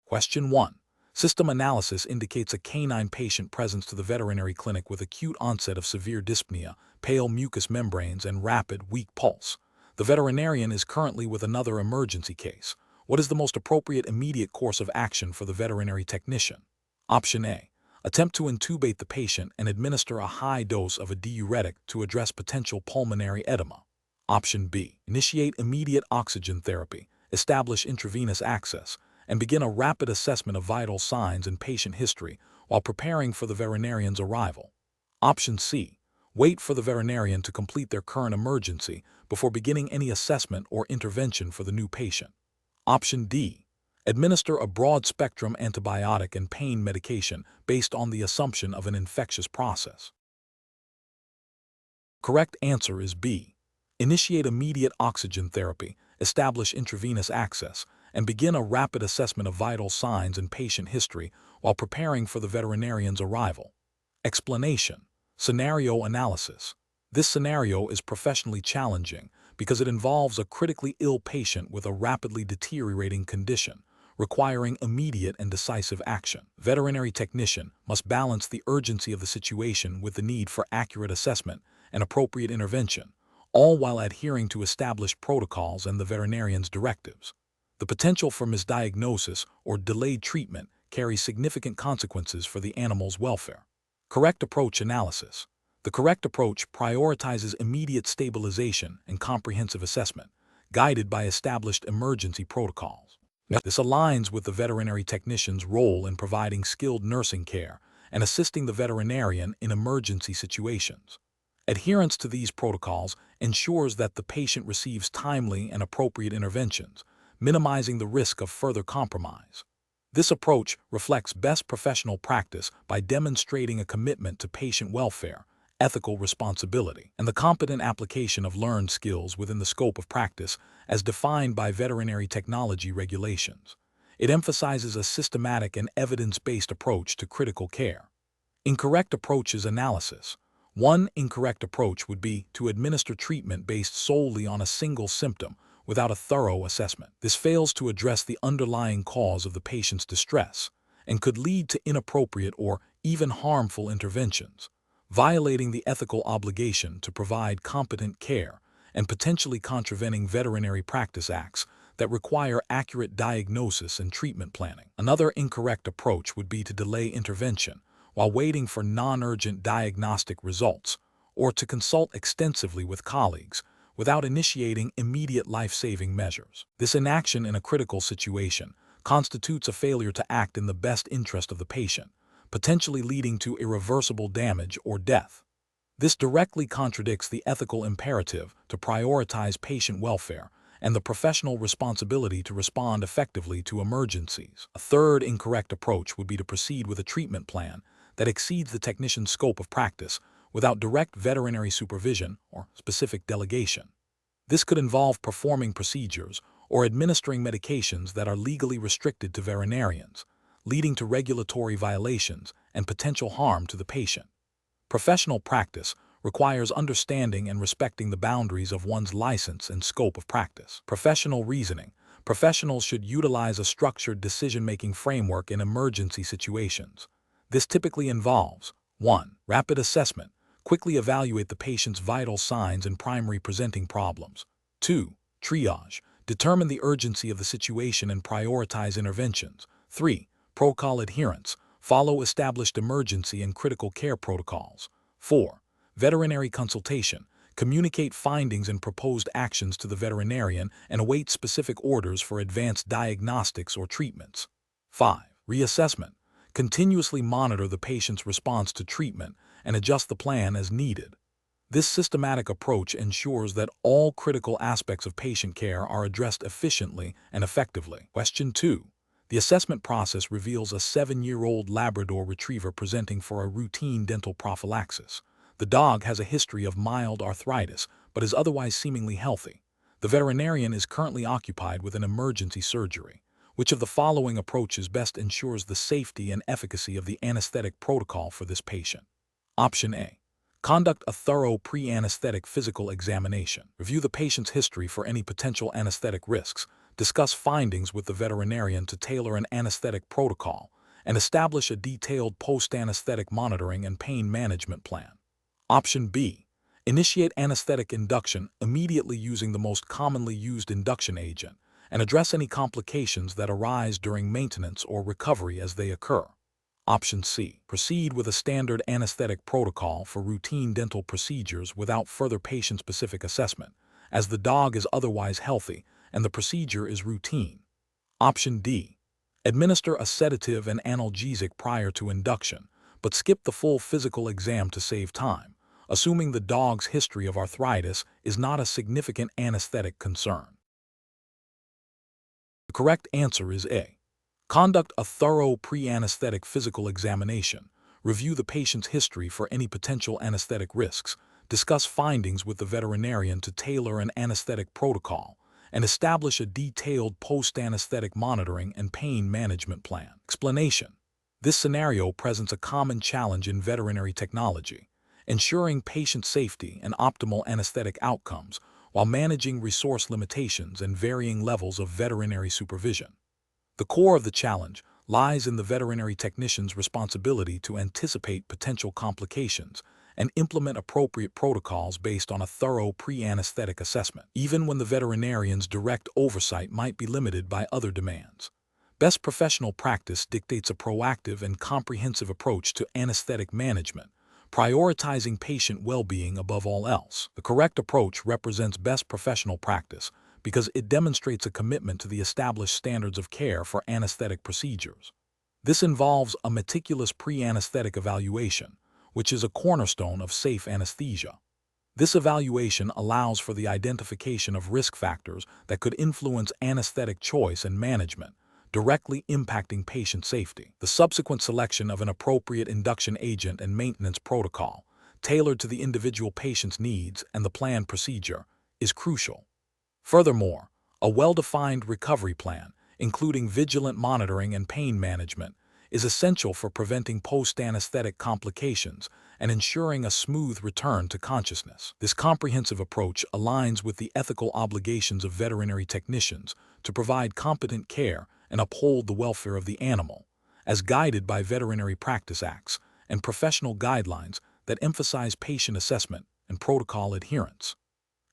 Question 1. System analysis indicates a canine patient presents to the veterinary clinic with acute onset of severe dyspnea, pale mucous membranes, and rapid, weak pulse. The veterinarian is currently with another emergency case. What is the most appropriate immediate course of action for the veterinary technician? Option A. Attempt to intubate the patient and administer a high dose of a diuretic to address potential pulmonary edema. Option B. Initiate immediate oxygen therapy, establish intravenous access, and begin a rapid assessment of vital signs and patient history while preparing for the veterinarian's arrival. Option C. Wait for the veterinarian to complete their current emergency before beginning any assessment or intervention for the new patient. Option D. Administer a broad-spectrum antibiotic and pain medication based on the assumption of an infectious process. Correct answer is B. Initiate immediate oxygen therapy, establish intravenous access, and begin a rapid assessment of vital signs and patient history while preparing for the veterinarian's arrival. Explanation. Scenario analysis. This scenario is professionally challenging because it involves a critically ill patient with a rapidly deteriorating condition, requiring immediate and decisive action. Veterinary technician must balance the urgency of the situation with the need for accurate assessment and appropriate intervention, all while adhering to established protocols and the veterinarian's directives. The potential for misdiagnosis or delayed treatment carries significant consequences for the animal's welfare. Correct approach analysis. The correct approach prioritizes immediate stabilization and comprehensive assessment, guided by established emergency protocols. This aligns with the veterinary technician's role in providing skilled nursing care and assisting the veterinarian in emergency situations. Adherence to these protocols ensures that the patient receives timely and appropriate interventions, minimizing the risk of further compromise. This approach reflects best professional practice by demonstrating a commitment to patient welfare, ethical responsibility, and the competent application of learned skills within the scope of practice as defined by veterinary technology regulations. It emphasizes a systematic and evidence-based approach to critical care. Incorrect approaches analysis. One incorrect approach would be to administer treatment based solely on a single symptom without a thorough assessment. This fails to address the underlying cause of the patient's distress and could lead to inappropriate or even harmful interventions, violating the ethical obligation to provide competent care and potentially contravening veterinary practice acts that require accurate diagnosis and treatment planning. Another incorrect approach would be to delay intervention while waiting for non-urgent diagnostic results or to consult extensively with colleagues without initiating immediate life-saving measures. This inaction in a critical situation constitutes a failure to act in the best interest of the patient, potentially leading to irreversible damage or death. This directly contradicts the ethical imperative to prioritize patient welfare and the professional responsibility to respond effectively to emergencies. A third incorrect approach would be to proceed with a treatment plan that exceeds the technician's scope of practice without direct veterinary supervision or specific delegation. This could involve performing procedures or administering medications that are legally restricted to veterinarians, leading to regulatory violations and potential harm to the patient. Professional practice requires understanding and respecting the boundaries of one's license and scope of practice. Professional reasoning. Professionals should utilize a structured decision-making framework in emergency situations. This typically involves 1. Rapid assessment. Quickly evaluate the patient's vital signs and primary presenting problems. 2. Triage. Determine the urgency of the situation and prioritize interventions. 3. Protocol adherence. Follow established emergency and critical care protocols. 4. Veterinary consultation. Communicate findings and proposed actions to the veterinarian and await specific orders for advanced diagnostics or treatments. 5. Reassessment. Continuously monitor the patient's response to treatment and adjust the plan as needed. This systematic approach ensures that all critical aspects of patient care are addressed efficiently and effectively. Question 2. The assessment process reveals a 7-year-old Labrador Retriever presenting for a routine dental prophylaxis. The dog has a history of mild arthritis, but is otherwise seemingly healthy. The veterinarian is currently occupied with an emergency surgery. Which of the following approaches best ensures the safety and efficacy of the anesthetic protocol for this patient? Option A. Conduct a thorough pre-anesthetic physical examination. Review the patient's history for any potential anesthetic risks, discuss findings with the veterinarian to tailor an anesthetic protocol, and establish a detailed post-anesthetic monitoring and pain management plan. Option B. Initiate anesthetic induction immediately using the most commonly used induction agent, and address any complications that arise during maintenance or recovery as they occur. Option C. Proceed with a standard anesthetic protocol for routine dental procedures without further patient-specific assessment, as the dog is otherwise healthy and the procedure is routine. Option D. Administer a sedative and analgesic prior to induction, but skip the full physical exam to save time, assuming the dog's history of arthritis is not a significant anesthetic concern. The correct answer is A. Conduct a thorough pre-anesthetic physical examination, review the patient's history for any potential anesthetic risks, discuss findings with the veterinarian to tailor an anesthetic protocol, and establish a detailed post-anesthetic monitoring and pain management plan. Explanation. This scenario presents a common challenge in veterinary technology, ensuring patient safety and optimal anesthetic outcomes while managing resource limitations and varying levels of veterinary supervision. The core of the challenge lies in the veterinary technician's responsibility to anticipate potential complications and implement appropriate protocols based on a thorough pre-anesthetic assessment, even when the veterinarian's direct oversight might be limited by other demands. Best professional practice dictates a proactive and comprehensive approach to anesthetic management, prioritizing patient well-being above all else. The correct approach represents best professional practice because it demonstrates a commitment to the established standards of care for anesthetic procedures. This involves a meticulous pre-anesthetic evaluation, which is a cornerstone of safe anesthesia. This evaluation allows for the identification of risk factors that could influence anesthetic choice and management, directly impacting patient safety. The subsequent selection of an appropriate induction agent and maintenance protocol, tailored to the individual patient's needs and the planned procedure, is crucial. Furthermore, a well-defined recovery plan, including vigilant monitoring and pain management, is essential for preventing post-anesthetic complications and ensuring a smooth return to consciousness. This comprehensive approach aligns with the ethical obligations of veterinary technicians to provide competent care and uphold the welfare of the animal, as guided by Veterinary Practice Acts and professional guidelines that emphasize patient assessment and protocol adherence.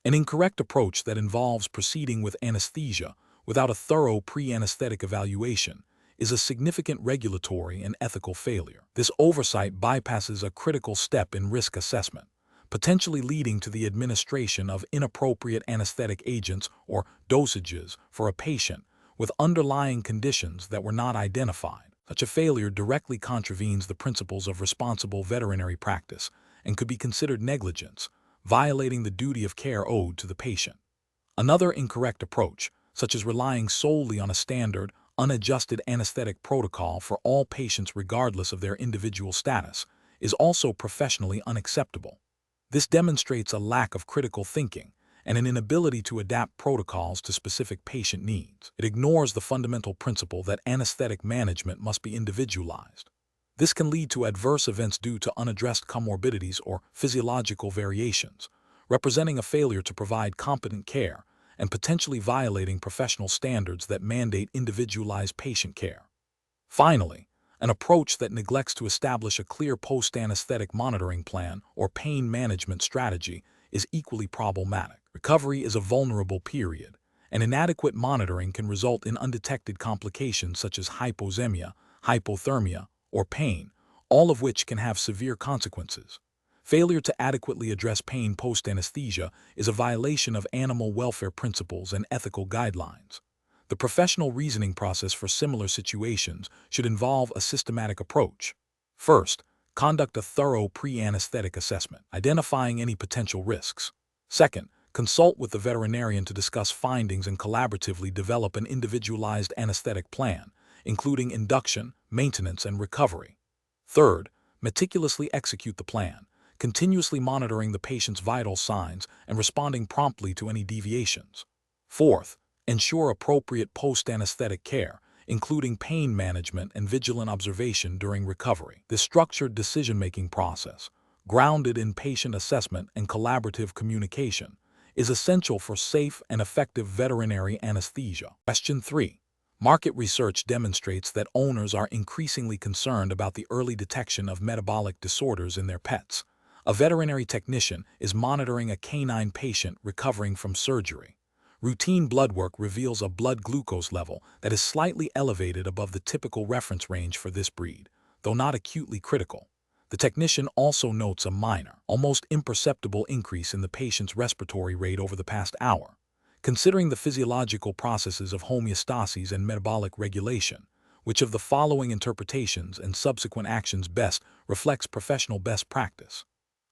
An incorrect approach that involves proceeding with anesthesia without a thorough pre-anesthetic evaluation is a significant regulatory and ethical failure. This oversight bypasses a critical step in risk assessment, potentially leading to the administration of inappropriate anesthetic agents or dosages for a patient with underlying conditions that were not identified. Such a failure directly contravenes the principles of responsible veterinary practice and could be considered negligence, violating the duty of care owed to the patient. Another incorrect approach, such as relying solely on a standard, unadjusted anesthetic protocol for all patients regardless of their individual status, is also professionally unacceptable. This demonstrates a lack of critical thinking and an inability to adapt protocols to specific patient needs. It ignores the fundamental principle that anesthetic management must be individualized. This can lead to adverse events due to unaddressed comorbidities or physiological variations, representing a failure to provide competent care and potentially violating professional standards that mandate individualized patient care. Finally, an approach that neglects to establish a clear post-anesthetic monitoring plan or pain management strategy is equally problematic. Recovery is a vulnerable period, and inadequate monitoring can result in undetected complications such as hypoxemia, hypothermia, or pain, all of which can have severe consequences. Failure to adequately address pain post-anesthesia is a violation of animal welfare principles and ethical guidelines. The professional reasoning process for similar situations should involve a systematic approach. First, conduct a thorough pre-anesthetic assessment, identifying any potential risks. Second, consult with the veterinarian to discuss findings and collaboratively develop an individualized anesthetic plan, including induction, maintenance, and recovery. Third, meticulously execute the plan, continuously monitoring the patient's vital signs and responding promptly to any deviations. Fourth, ensure appropriate post-anesthetic care, including pain management and vigilant observation during recovery. This structured decision-making process, grounded in patient assessment and collaborative communication, is essential for safe and effective veterinary anesthesia. Question 3. Market research demonstrates that owners are increasingly concerned about the early detection of metabolic disorders in their pets. A veterinary technician is monitoring a canine patient recovering from surgery. Routine blood work reveals a blood glucose level that is slightly elevated above the typical reference range for this breed, though not acutely critical. The technician also notes a minor, almost imperceptible increase in the patient's respiratory rate over the past hour. Considering the physiological processes of homeostasis and metabolic regulation, which of the following interpretations and subsequent actions best reflects professional best practice?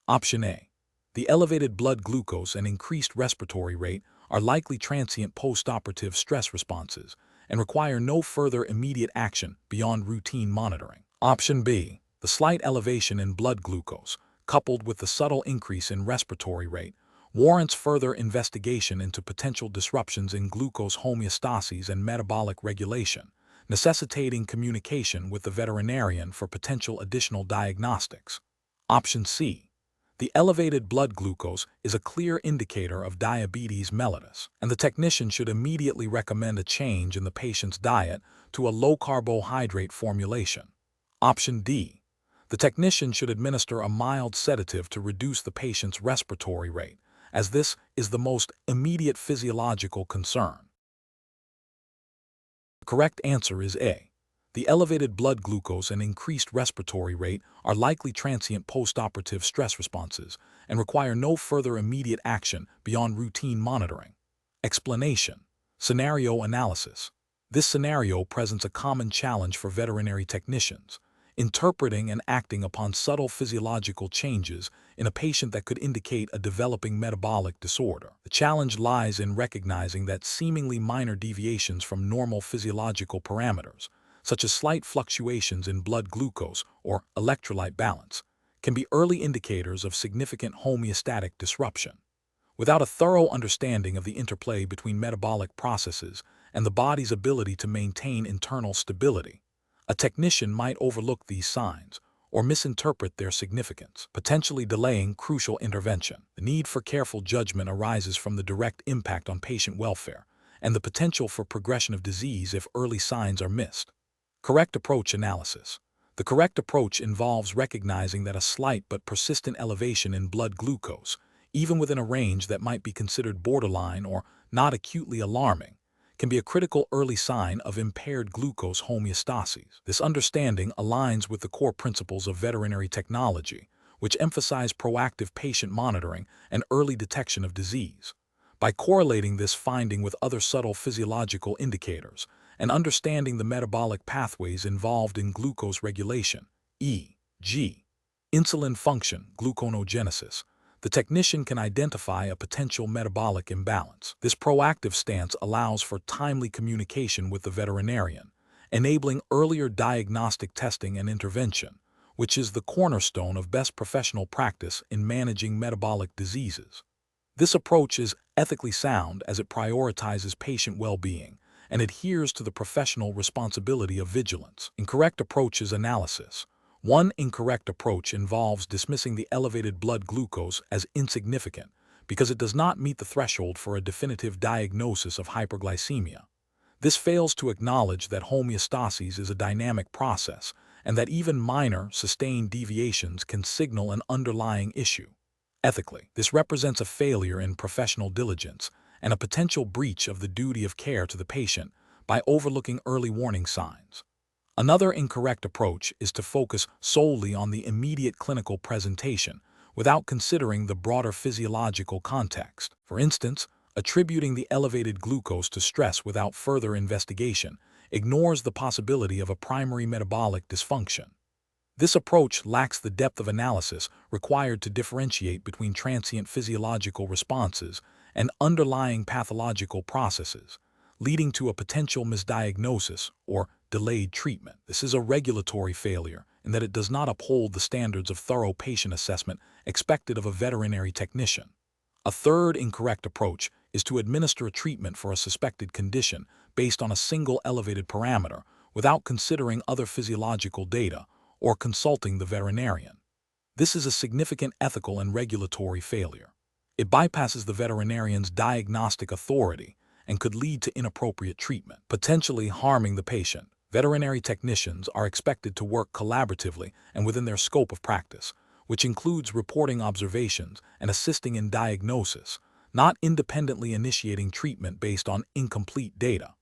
Option A. The elevated blood glucose and increased respiratory rate are likely transient post-operative stress responses and require no further immediate action beyond routine monitoring. Option B. The slight elevation in blood glucose, coupled with the subtle increase in respiratory rate, warrants further investigation into potential disruptions in glucose homeostasis and metabolic regulation, necessitating communication with the veterinarian for potential additional diagnostics. Option C. The elevated blood glucose is a clear indicator of diabetes mellitus, and the technician should immediately recommend a change in the patient's diet to a low-carbohydrate formulation. Option D. The technician should administer a mild sedative to reduce the patient's respiratory rate, as this is the most immediate physiological concern. The correct answer is A. The elevated blood glucose and increased respiratory rate are likely transient post-operative stress responses and require no further immediate action beyond routine monitoring. Explanation: Scenario analysis. This scenario presents a common challenge for veterinary technicians, interpreting and acting upon subtle physiological changes in a patient that could indicate a developing metabolic disorder. The challenge lies in recognizing that seemingly minor deviations from normal physiological parameters, such as slight fluctuations in blood glucose or electrolyte balance, can be early indicators of significant homeostatic disruption. Without a thorough understanding of the interplay between metabolic processes and the body's ability to maintain internal stability, a technician might overlook these signs or misinterpret their significance, potentially delaying crucial intervention. The need for careful judgment arises from the direct impact on patient welfare and the potential for progression of disease if early signs are missed. Correct approach analysis. The correct approach involves recognizing that a slight but persistent elevation in blood glucose, even within a range that might be considered borderline or not acutely alarming, can be a critical early sign of impaired glucose homeostasis. This understanding aligns with the core principles of veterinary technology, which emphasize proactive patient monitoring and early detection of disease. By correlating this finding with other subtle physiological indicators and understanding the metabolic pathways involved in glucose regulation, e.g., insulin function, gluconeogenesis, the technician can identify a potential metabolic imbalance. This proactive stance allows for timely communication with the veterinarian, enabling earlier diagnostic testing and intervention, which is the cornerstone of best professional practice in managing metabolic diseases. This approach is ethically sound as it prioritizes patient well-being and adheres to the professional responsibility of vigilance. Incorrect approaches analysis. One incorrect approach involves dismissing the elevated blood glucose as insignificant because it does not meet the threshold for a definitive diagnosis of hyperglycemia. This fails to acknowledge that homeostasis is a dynamic process and that even minor, sustained deviations can signal an underlying issue. Ethically, this represents a failure in professional diligence and a potential breach of the duty of care to the patient by overlooking early warning signs. Another incorrect approach is to focus solely on the immediate clinical presentation without considering the broader physiological context. For instance, attributing the elevated glucose to stress without further investigation ignores the possibility of a primary metabolic dysfunction. This approach lacks the depth of analysis required to differentiate between transient physiological responses and underlying pathological processes, leading to a potential misdiagnosis or delayed treatment. This is a regulatory failure in that it does not uphold the standards of thorough patient assessment expected of a veterinary technician. A third incorrect approach is to administer a treatment for a suspected condition based on a single elevated parameter without considering other physiological data or consulting the veterinarian. This is a significant ethical and regulatory failure. It bypasses the veterinarian's diagnostic authority and could lead to inappropriate treatment, potentially harming the patient. Veterinary technicians are expected to work collaboratively and within their scope of practice, which includes reporting observations and assisting in diagnosis, not independently initiating treatment based on incomplete data.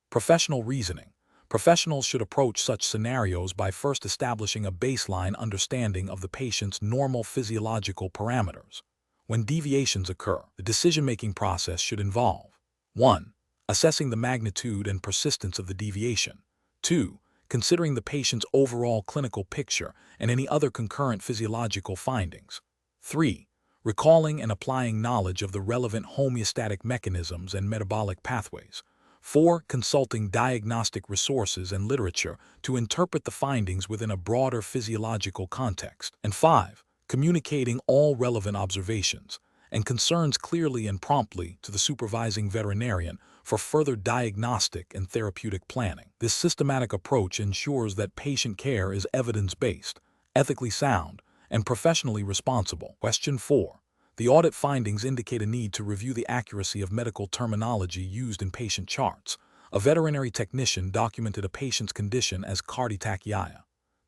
Professional reasoning. Professionals should approach such scenarios by first establishing a baseline understanding of the patient's normal physiological parameters. When deviations occur, the decision-making process should involve 1. Assessing the magnitude and persistence of the deviation. 2. Considering the patient's overall clinical picture and any other concurrent physiological findings. 3. Recalling and applying knowledge of the relevant homeostatic mechanisms and metabolic pathways. 4. Consulting diagnostic resources and literature to interpret the findings within a broader physiological context. And 5. Communicating all relevant observations and concerns clearly and promptly to the supervising veterinarian for further diagnostic and therapeutic planning. This systematic approach ensures that patient care is evidence-based, ethically sound, and professionally responsible. Question 4. The audit findings indicate a need to review the accuracy of medical terminology used in patient charts. A veterinary technician documented a patient's condition as cardiotachyia.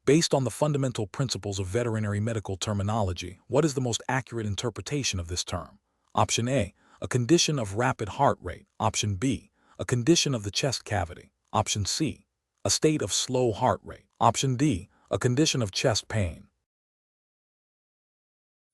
Based on the fundamental principles of veterinary medical terminology, what is the most accurate interpretation of this term? Option A, a condition of rapid heart rate. Option B, a condition of the chest cavity. Option C, a state of slow heart rate. Option D, a condition of chest pain.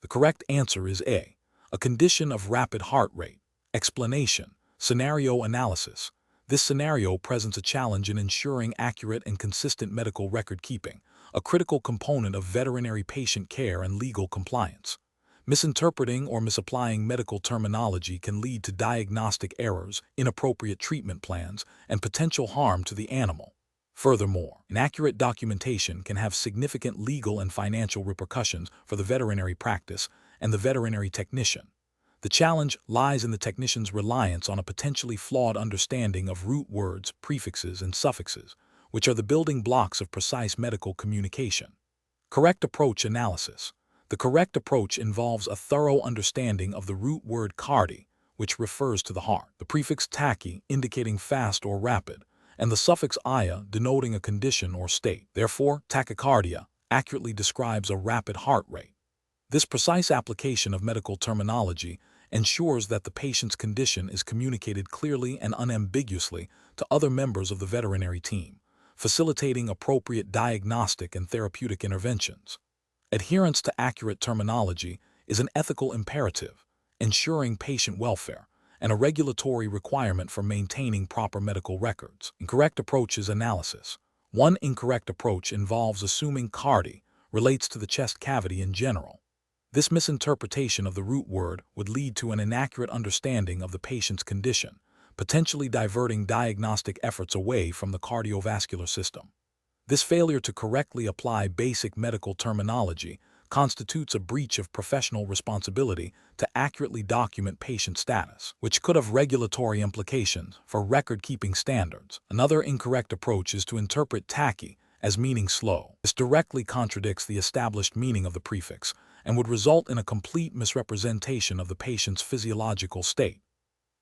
The correct answer is A, a condition of rapid heart rate. Explanation. Scenario analysis. This scenario presents a challenge in ensuring accurate and consistent medical record keeping, a critical component of veterinary patient care and legal compliance. Misinterpreting or misapplying medical terminology can lead to diagnostic errors, inappropriate treatment plans, and potential harm to the animal. Furthermore, inaccurate documentation can have significant legal and financial repercussions for the veterinary practice and the veterinary technician. The challenge lies in the technician's reliance on a potentially flawed understanding of root words, prefixes, and suffixes, which are the building blocks of precise medical communication. Correct approach analysis. The correct approach involves a thorough understanding of the root word cardi, which refers to the heart, the prefix tachy, indicating fast or rapid, and the suffix ia, denoting a condition or state. Therefore, tachycardia accurately describes a rapid heart rate. This precise application of medical terminology ensures that the patient's condition is communicated clearly and unambiguously to other members of the veterinary team, facilitating appropriate diagnostic and therapeutic interventions. Adherence to accurate terminology is an ethical imperative, ensuring patient welfare, and a regulatory requirement for maintaining proper medical records. Incorrect approach is analysis. One incorrect approach involves assuming cardi relates to the chest cavity in general. This misinterpretation of the root word would lead to an inaccurate understanding of the patient's condition, potentially diverting diagnostic efforts away from the cardiovascular system. This failure to correctly apply basic medical terminology constitutes a breach of professional responsibility to accurately document patient status, which could have regulatory implications for record-keeping standards. Another incorrect approach is to interpret tachy as meaning slow. This directly contradicts the established meaning of the prefix and would result in a complete misrepresentation of the patient's physiological state.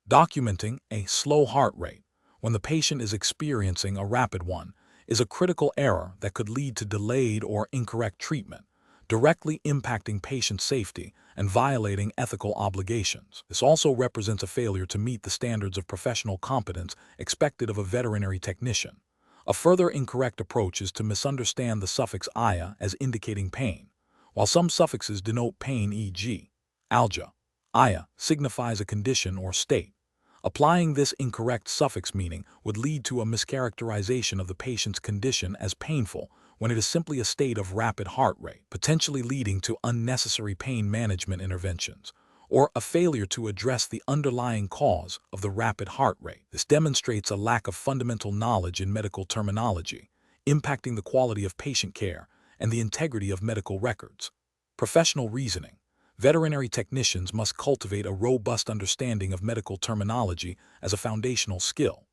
Documenting a slow heart rate when the patient is experiencing a rapid one is a critical error that could lead to delayed or incorrect treatment, directly impacting patient safety and violating ethical obligations. This also represents a failure to meet the standards of professional competence expected of a veterinary technician. A further incorrect approach is to misunderstand the suffix ia as indicating pain. While some suffixes denote pain, e.g., algia, ia signifies a condition or state. Applying this incorrect suffix meaning would lead to a mischaracterization of the patient's condition as painful when it is simply a state of rapid heart rate, potentially leading to unnecessary pain management interventions, or a failure to address the underlying cause of the rapid heart rate. This demonstrates a lack of fundamental knowledge in medical terminology, impacting the quality of patient care and the integrity of medical records. Professional reasoning. Veterinary technicians must cultivate a robust understanding of medical terminology as a foundational skill.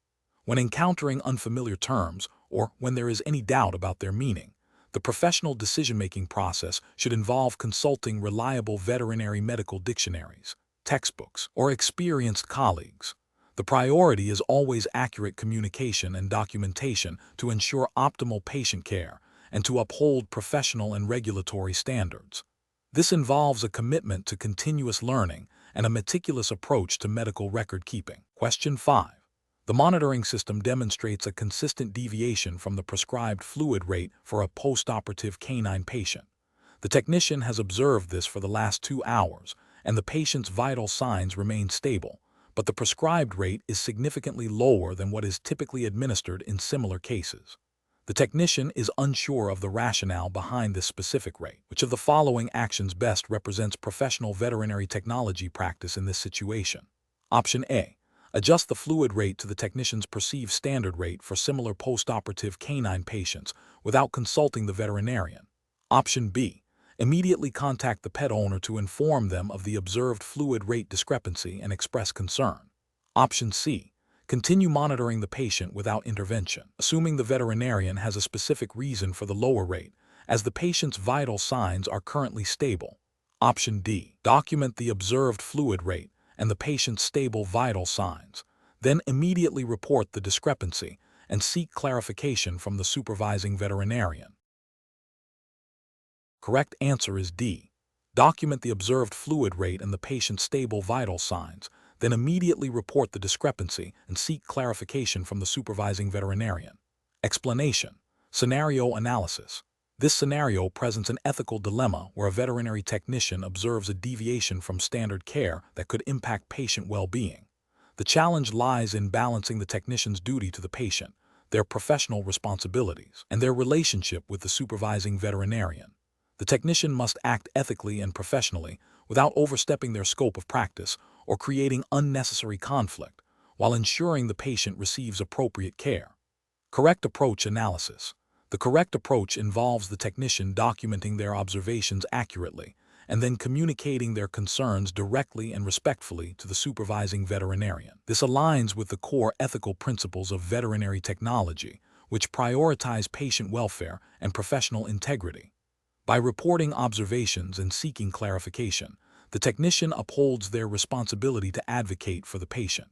When encountering unfamiliar terms, or when there is any doubt about their meaning, the professional decision-making process should involve consulting reliable veterinary medical dictionaries, textbooks, or experienced colleagues. The priority is always accurate communication and documentation to ensure optimal patient care and to uphold professional and regulatory standards. This involves a commitment to continuous learning and a meticulous approach to medical record keeping. Question 5. The monitoring system demonstrates a consistent deviation from the prescribed fluid rate for a postoperative canine patient. The technician has observed this for the last 2 hours, and the patient's vital signs remain stable, but the prescribed rate is significantly lower than what is typically administered in similar cases. The technician is unsure of the rationale behind this specific rate. Which of the following actions best represents professional veterinary technology practice in this situation? Option A. Adjust the fluid rate to the technician's perceived standard rate for similar postoperative canine patients without consulting the veterinarian. Option B. Immediately contact the pet owner to inform them of the observed fluid rate discrepancy and express concern. Option C. Continue monitoring the patient without intervention, assuming the veterinarian has a specific reason for the lower rate, as the patient's vital signs are currently stable. Option D. Document the observed fluid rate and the patient's stable vital signs. Then immediately report the discrepancy and seek clarification from the supervising veterinarian. Correct answer is D. Document the observed fluid rate and the patient's stable vital signs, then immediately report the discrepancy and seek clarification from the supervising veterinarian. Explanation. Scenario analysis. This scenario presents an ethical dilemma where a veterinary technician observes a deviation from standard care that could impact patient well-being. The challenge lies in balancing the technician's duty to the patient, their professional responsibilities, and their relationship with the supervising veterinarian. The technician must act ethically and professionally without overstepping their scope of practice or creating unnecessary conflict, while ensuring the patient receives appropriate care. Correct approach analysis. The correct approach involves the technician documenting their observations accurately and then communicating their concerns directly and respectfully to the supervising veterinarian. This aligns with the core ethical principles of veterinary technology, which prioritize patient welfare and professional integrity. By reporting observations and seeking clarification, the technician upholds their responsibility to advocate for the patient.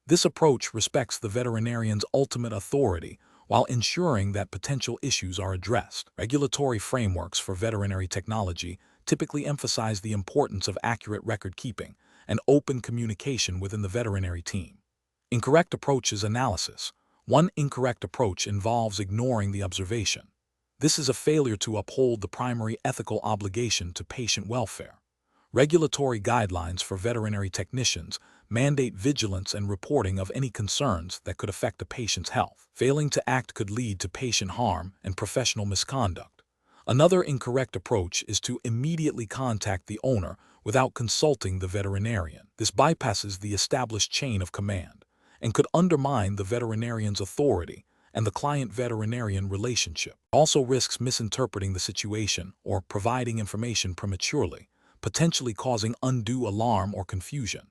This approach respects the veterinarian's ultimate authority while ensuring that potential issues are addressed. Regulatory frameworks for veterinary technology typically emphasize the importance of accurate record keeping and open communication within the veterinary team. Incorrect approaches analysis. One incorrect approach involves ignoring the observation. This is a failure to uphold the primary ethical obligation to patient welfare. Regulatory guidelines for veterinary technicians mandate vigilance and reporting of any concerns that could affect a patient's health. Failing to act could lead to patient harm and professional misconduct. Another incorrect approach is to immediately contact the owner without consulting the veterinarian. This bypasses the established chain of command and could undermine the veterinarian's authority and the client-veterinarian relationship. Also risks misinterpreting the situation or providing information prematurely, potentially causing undue alarm or confusion.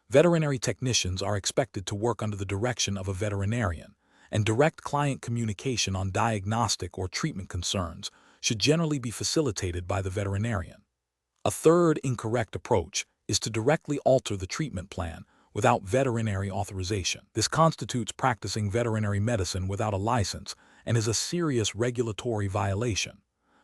Veterinary technicians are expected to work under the direction of a veterinarian, and direct client communication on diagnostic or treatment concerns should generally be facilitated by the veterinarian. A third incorrect approach is to directly alter the treatment plan without veterinary authorization. This constitutes practicing veterinary medicine without a license and is a serious regulatory violation.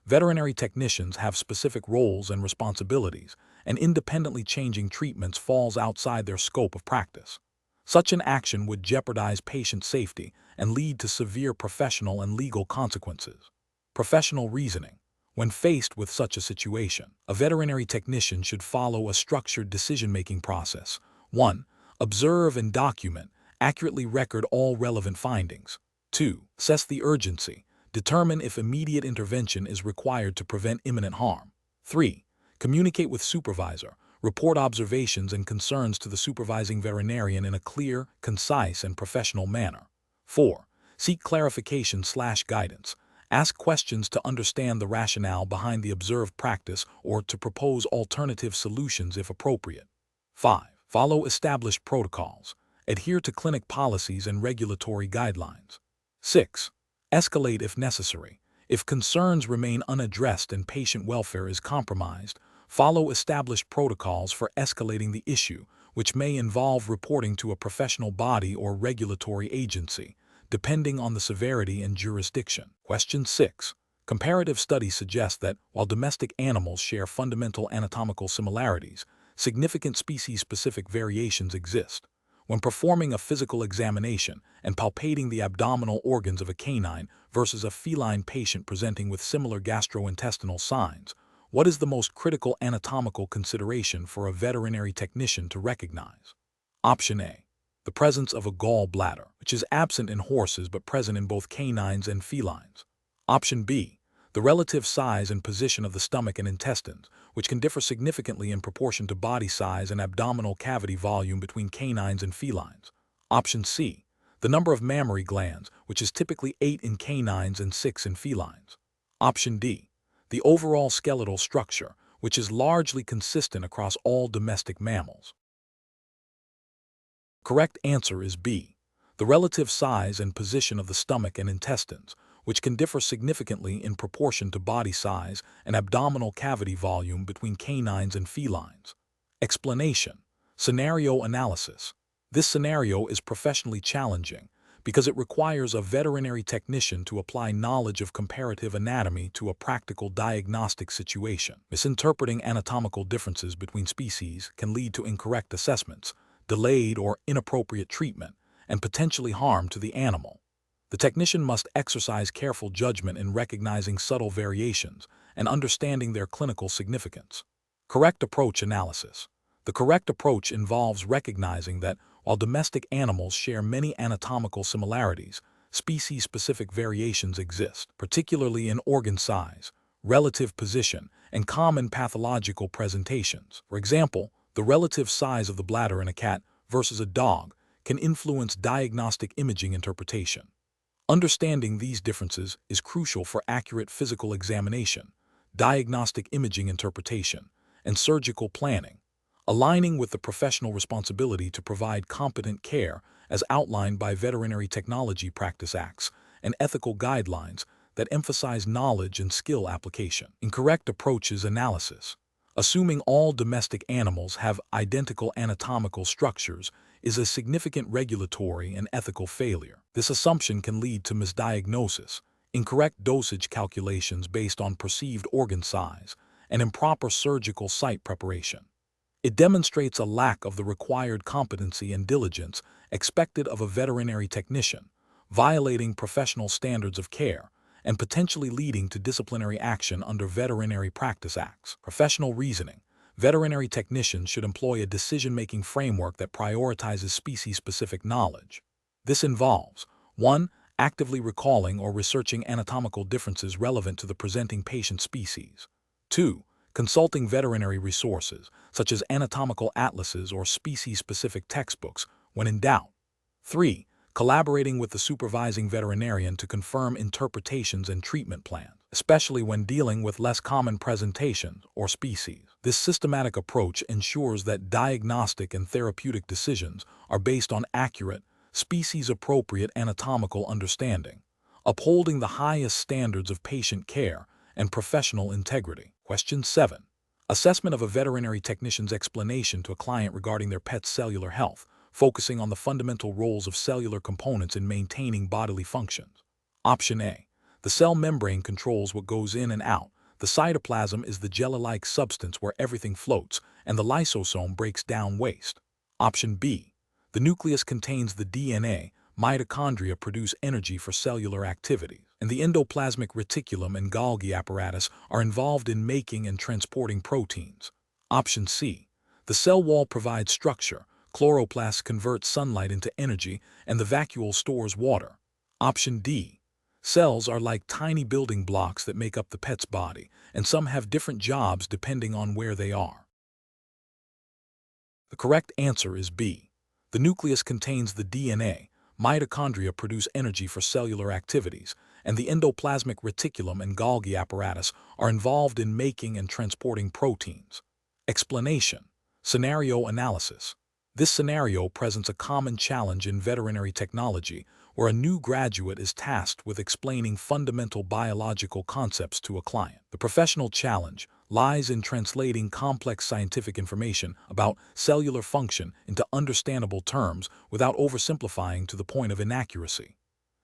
Veterinary technicians have specific roles and responsibilities, and independently changing treatments falls outside their scope of practice. Such an action would jeopardize patient safety and lead to severe professional and legal consequences. Professional reasoning. When faced with such a situation, a veterinary technician should follow a structured decision-making process. 1. Observe and document, accurately record all relevant findings. 2. Assess the urgency. Determine if immediate intervention is required to prevent imminent harm. 3. Communicate with supervisor. Report observations and concerns to the supervising veterinarian in a clear, concise, and professional manner. 4. Seek clarification/guidance. Ask questions to understand the rationale behind the observed practice or to propose alternative solutions if appropriate. 5. Follow established protocols. Adhere to clinic policies and regulatory guidelines. 6. Escalate if necessary. If concerns remain unaddressed and patient welfare is compromised, Follow established protocols for escalating the issue, which may involve reporting to a professional body or regulatory agency, depending on the severity and jurisdiction. Question 6. Comparative studies suggest that, while domestic animals share fundamental anatomical similarities, significant species-specific variations exist. When performing a physical examination and palpating the abdominal organs of a canine versus a feline patient presenting with similar gastrointestinal signs, what is the most critical anatomical consideration for a veterinary technician to recognize? Option A. The presence of a gall bladder, which is absent in horses but present in both canines and felines. Option B. The relative size and position of the stomach and intestines, which can differ significantly in proportion to body size and abdominal cavity volume between canines and felines. Option C. The number of mammary glands, which is typically 8 in canines and 6 in felines. Option D. The overall skeletal structure, which is largely consistent across all domestic mammals. Correct answer is B. The relative size and position of the stomach and intestines, which can differ significantly in proportion to body size and abdominal cavity volume between canines and felines. Explanation. Scenario analysis. This scenario is professionally challenging because it requires a veterinary technician to apply knowledge of comparative anatomy to a practical diagnostic situation. Misinterpreting anatomical differences between species can lead to incorrect assessments, delayed or inappropriate treatment, and potentially harm to the animal. The technician must exercise careful judgment in recognizing subtle variations and understanding their clinical significance. Correct approach analysis. The correct approach involves recognizing that, while domestic animals share many anatomical similarities, species-specific variations exist, particularly in organ size, relative position, and common pathological presentations. For example, the relative size of the bladder in a cat versus a dog can influence diagnostic imaging interpretation. Understanding these differences is crucial for accurate physical examination, diagnostic imaging interpretation, and surgical planning, aligning with the professional responsibility to provide competent care as outlined by Veterinary Technology Practice Acts and ethical guidelines that emphasize knowledge and skill application. Incorrect approaches analysis. Assuming all domestic animals have identical anatomical structures is a significant regulatory and ethical failure. This assumption can lead to misdiagnosis, incorrect dosage calculations based on perceived organ size, and improper surgical site preparation. It demonstrates a lack of the required competency and diligence expected of a veterinary technician, violating professional standards of care, and potentially leading to disciplinary action under Veterinary Practice Acts. Professional reasoning. Veterinary technicians should employ a decision-making framework that prioritizes species-specific knowledge. This involves 1. Actively recalling or researching anatomical differences relevant to the presenting patient species. 2. Consulting veterinary resources, such as anatomical atlases or species-specific textbooks, when in doubt. 3. Collaborating with the supervising veterinarian to confirm interpretations and treatment plans, especially when dealing with less common presentations or species. This systematic approach ensures that diagnostic and therapeutic decisions are based on accurate, species-appropriate anatomical understanding, upholding the highest standards of patient care and professional integrity. Question 7. Assessment of a veterinary technician's explanation to a client regarding their pet's cellular health, focusing on the fundamental roles of cellular components in maintaining bodily functions. Option A. The cell membrane controls what goes in and out. The cytoplasm is the jelly-like substance where everything floats, and the lysosome breaks down waste. Option B. The nucleus contains the DNA, mitochondria produce energy for cellular activities, and the endoplasmic reticulum and Golgi apparatus are involved in making and transporting proteins. Option C. The cell wall provides structure, chloroplasts convert sunlight into energy, and the vacuole stores water. Option D. Cells are like tiny building blocks that make up the pet's body, and some have different jobs depending on where they are. The correct answer is B. The nucleus contains the DNA, mitochondria produce energy for cellular activities, and the endoplasmic reticulum and Golgi apparatus are involved in making and transporting proteins. Explanation. Scenario analysis. This scenario presents a common challenge in veterinary technology where a new graduate is tasked with explaining fundamental biological concepts to a client. The professional challenge lies in translating complex scientific information about cellular function into understandable terms without oversimplifying to the point of inaccuracy.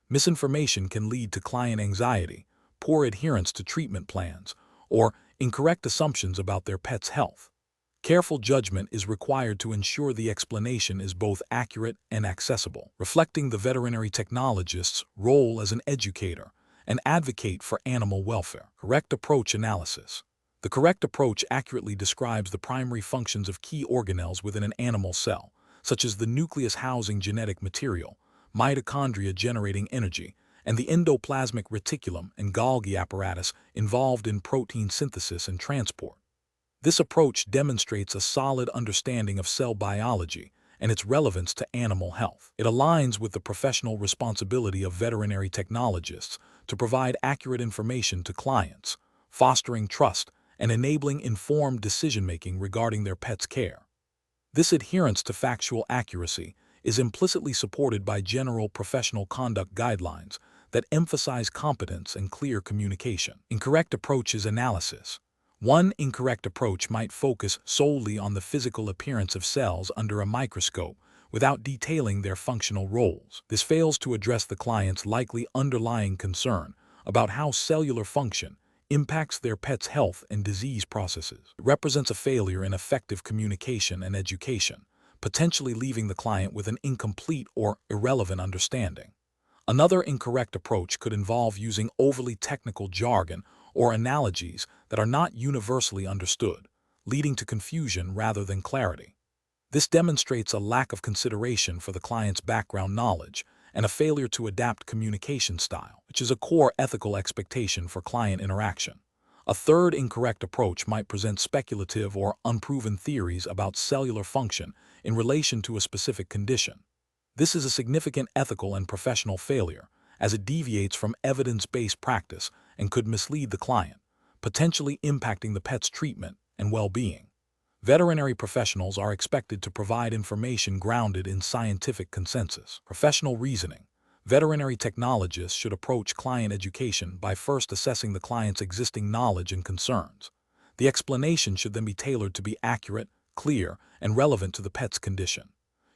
Misinformation can lead to client anxiety, poor adherence to treatment plans, or incorrect assumptions about their pet's health. Careful judgment is required to ensure the explanation is both accurate and accessible, reflecting the veterinary technologist's role as an educator and advocate for animal welfare. Correct approach analysis. The correct approach accurately describes the primary functions of key organelles within an animal cell, such as the nucleus housing genetic material, mitochondria generating energy, and the endoplasmic reticulum and Golgi apparatus involved in protein synthesis and transport. This approach demonstrates a solid understanding of cell biology and its relevance to animal health. It aligns with the professional responsibility of veterinary technologists to provide accurate information to clients, fostering trust and enabling informed decision-making regarding their pet's care. This adherence to factual accuracy is implicitly supported by general professional conduct guidelines that emphasize competence and clear communication. Incorrect approaches analysis. One incorrect approach might focus solely on the physical appearance of cells under a microscope without detailing their functional roles. This fails to address the client's likely underlying concern about how cellular function impacts their pet's health and disease processes. It represents a failure in effective communication and education, potentially leaving the client with an incomplete or irrelevant understanding. Another incorrect approach could involve using overly technical jargon or analogies that are not universally understood, leading to confusion rather than clarity. This demonstrates a lack of consideration for the client's background knowledge and a failure to adapt communication style, which is a core ethical expectation for client interaction. A third incorrect approach might present speculative or unproven theories about cellular function in relation to a specific condition. This is a significant ethical and professional failure, as it deviates from evidence-based practice and could mislead the client, potentially impacting the pet's treatment and well-being. Veterinary professionals are expected to provide information grounded in scientific consensus. Professional reasoning. Veterinary technologists should approach client education by first assessing the client's existing knowledge and concerns. The explanation should then be tailored to be accurate, clear, and relevant to the pet's condition.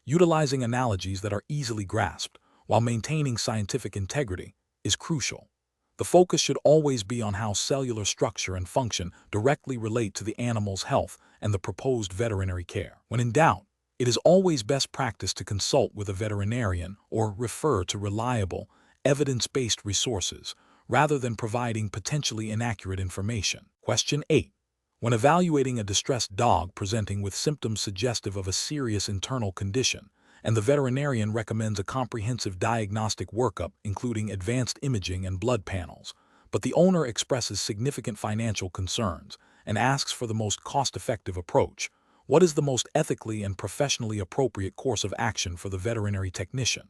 Utilizing analogies that are easily grasped while maintaining scientific integrity is crucial. The focus should always be on how cellular structure and function directly relate to the animal's health and the proposed veterinary care. When in doubt, it is always best practice to consult with a veterinarian or refer to reliable, evidence-based resources rather than providing potentially inaccurate information. Question 8. When evaluating a distressed dog presenting with symptoms suggestive of a serious internal condition, and the veterinarian recommends a comprehensive diagnostic workup including advanced imaging and blood panels, but the owner expresses significant financial concerns and asks for the most cost-effective approach, what is the most ethically and professionally appropriate course of action for the veterinary technician?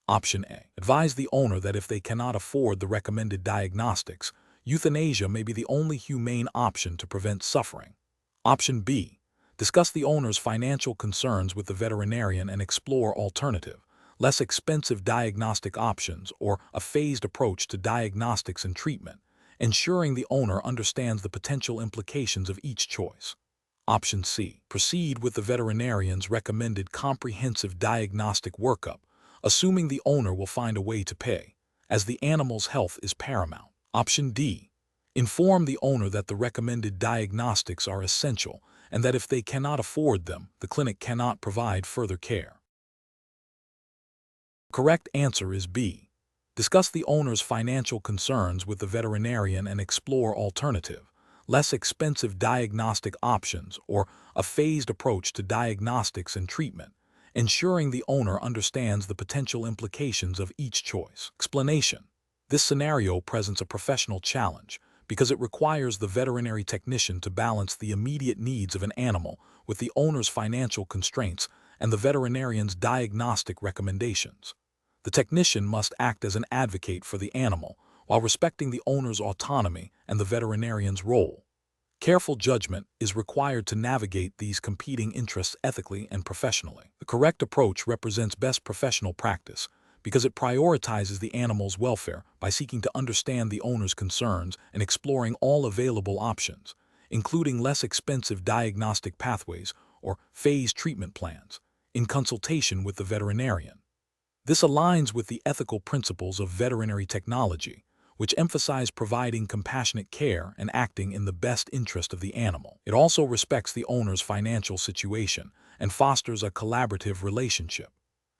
Option A. Advise the owner that if they cannot afford the recommended diagnostics, euthanasia may be the only humane option to prevent suffering. Option B. Discuss the owner's financial concerns with the veterinarian and explore alternative, less expensive diagnostic options or a phased approach to diagnostics and treatment, ensuring the owner understands the potential implications of each choice. Option C. Proceed with the veterinarian's recommended comprehensive diagnostic workup, assuming the owner will find a way to pay, as the animal's health is paramount. Option D. Inform the owner that the recommended diagnostics are essential and that if they cannot afford them, the clinic cannot provide further care. The correct answer is B. Discuss the owner's financial concerns with the veterinarian and explore alternative, less expensive diagnostic options or a phased approach to diagnostics and treatment, ensuring the owner understands the potential implications of each choice. Explanation. This scenario presents a professional challenge because it requires the veterinary technician to balance the immediate needs of an animal with the owner's financial constraints and the veterinarian's diagnostic recommendations. The technician must act as an advocate for the animal while respecting the owner's autonomy and the veterinarian's role. Careful judgment is required to navigate these competing interests ethically and professionally. The correct approach represents best professional practice because it prioritizes the animal's welfare by seeking to understand the owner's concerns and exploring all available options, including less expensive diagnostic pathways or phased treatment plans, in consultation with the veterinarian. This aligns with the ethical principles of veterinary technology, which emphasize providing compassionate care and acting in the best interest of the animal. It also respects the owner's financial situation and fosters a collaborative relationship.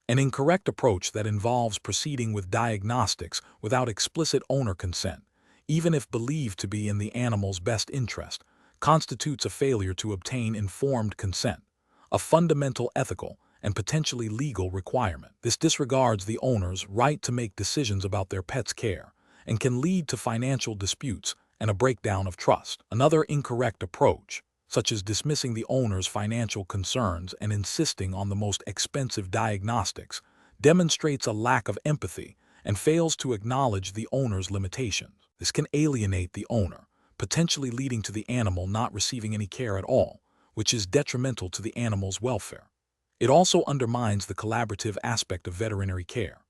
An incorrect approach that involves proceeding with diagnostics without explicit owner consent, even if believed to be in the animal's best interest, constitutes a failure to obtain informed consent, a fundamental ethical and potentially legal requirement. This disregards the owner's right to make decisions about their pet's care and can lead to financial disputes and a breakdown of trust. Another incorrect approach, such as dismissing the owner's financial concerns and insisting on the most expensive diagnostics, demonstrates a lack of empathy and fails to acknowledge the owner's limitations. This can alienate the owner, potentially leading to the animal not receiving any care at all, which is detrimental to the animal's welfare. It also undermines the collaborative aspect of veterinary care.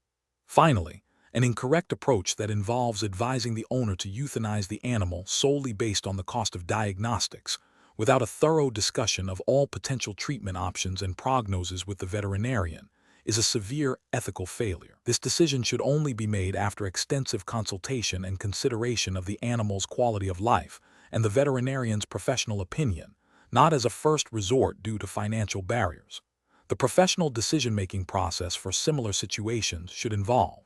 Finally, an incorrect approach that involves advising the owner to euthanize the animal solely based on the cost of diagnostics, without a thorough discussion of all potential treatment options and prognoses with the veterinarian, is a severe ethical failure. This decision should only be made after extensive consultation and consideration of the animal's quality of life and the veterinarian's professional opinion, not as a first resort due to financial barriers. The professional decision-making process for similar situations should involve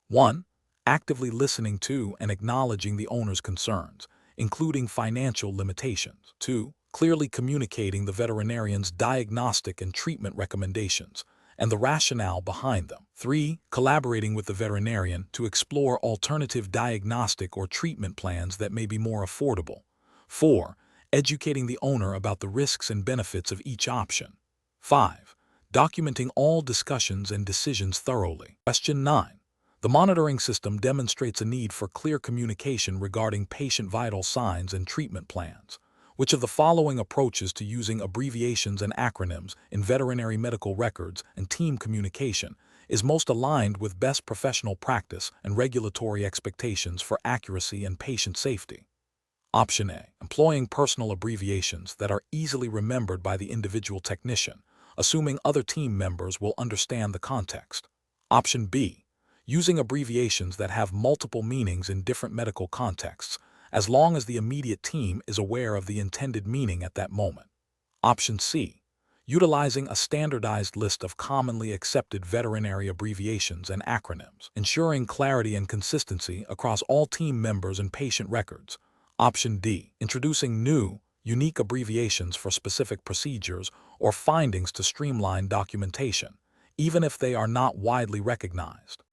1. Actively listening to and acknowledging the owner's concerns, including financial limitations. 2. Clearly communicating the veterinarian's diagnostic and treatment recommendations and the rationale behind them. 3. Collaborating with the veterinarian to explore alternative diagnostic or treatment plans that may be more affordable. 4. Educating the owner about the risks and benefits of each option. 5. Documenting all discussions and decisions thoroughly. Question 9. The monitoring system demonstrates a need for clear communication regarding patient vital signs and treatment plans. Which of the following approaches to using abbreviations and acronyms in veterinary medical records and team communication is most aligned with best professional practice and regulatory expectations for accuracy and patient safety? Option A. Employing personal abbreviations that are easily remembered by the individual technician, assuming other team members will understand the context. Option B. Using abbreviations that have multiple meanings in different medical contexts, as long as the immediate team is aware of the intended meaning at that moment. Option C. Utilizing a standardized list of commonly accepted veterinary abbreviations and acronyms, ensuring clarity and consistency across all team members and patient records. Option D. Introducing new, unique abbreviations for specific procedures or findings to streamline documentation, even if they are not widely recognized.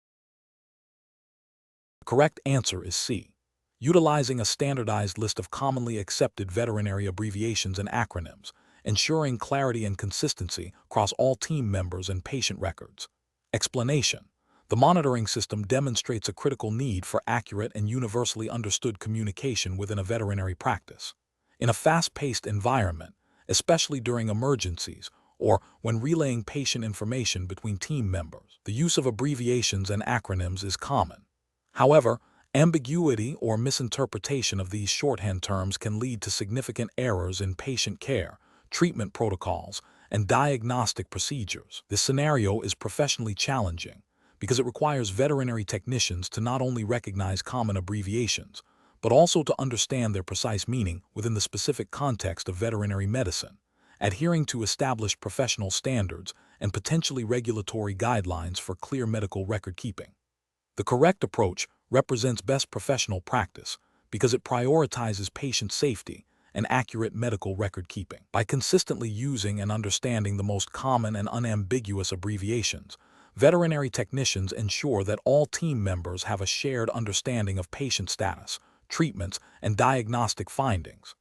The correct answer is C. Utilizing a standardized list of commonly accepted veterinary abbreviations and acronyms, ensuring clarity and consistency across all team members and patient records. Explanation. The monitoring system demonstrates a critical need for accurate and universally understood communication within a veterinary practice. In a fast-paced environment, especially during emergencies or when relaying patient information between team members, the use of abbreviations and acronyms is common. However, ambiguity or misinterpretation of these shorthand terms can lead to significant errors in patient care, treatment protocols, and diagnostic procedures. This scenario is professionally challenging because it requires veterinary technicians to not only recognize common abbreviations, but also to understand their precise meaning within the specific context of veterinary medicine, adhering to established professional standards and potentially regulatory guidelines for clear medical record keeping. The correct approach represents best professional practice because it prioritizes patient safety and accurate medical record keeping. By consistently using and understanding the most common and unambiguous abbreviations, veterinary technicians ensure that all team members have a shared understanding of patient status, treatments, and diagnostic findings.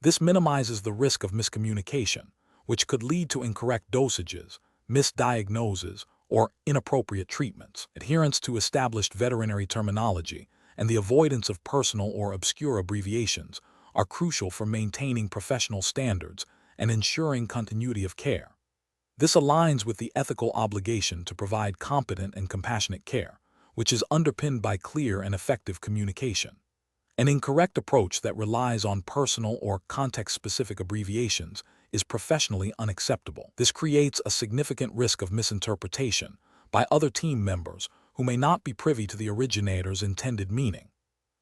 This minimizes the risk of miscommunication, which could lead to incorrect dosages, misdiagnoses, or inappropriate treatments. Adherence to established veterinary terminology and the avoidance of personal or obscure abbreviations are crucial for maintaining professional standards and ensuring continuity of care. This aligns with the ethical obligation to provide competent and compassionate care, which is underpinned by clear and effective communication. An incorrect approach that relies on personal or context-specific abbreviations is professionally unacceptable. This creates a significant risk of misinterpretation by other team members who may not be privy to the originator's intended meaning.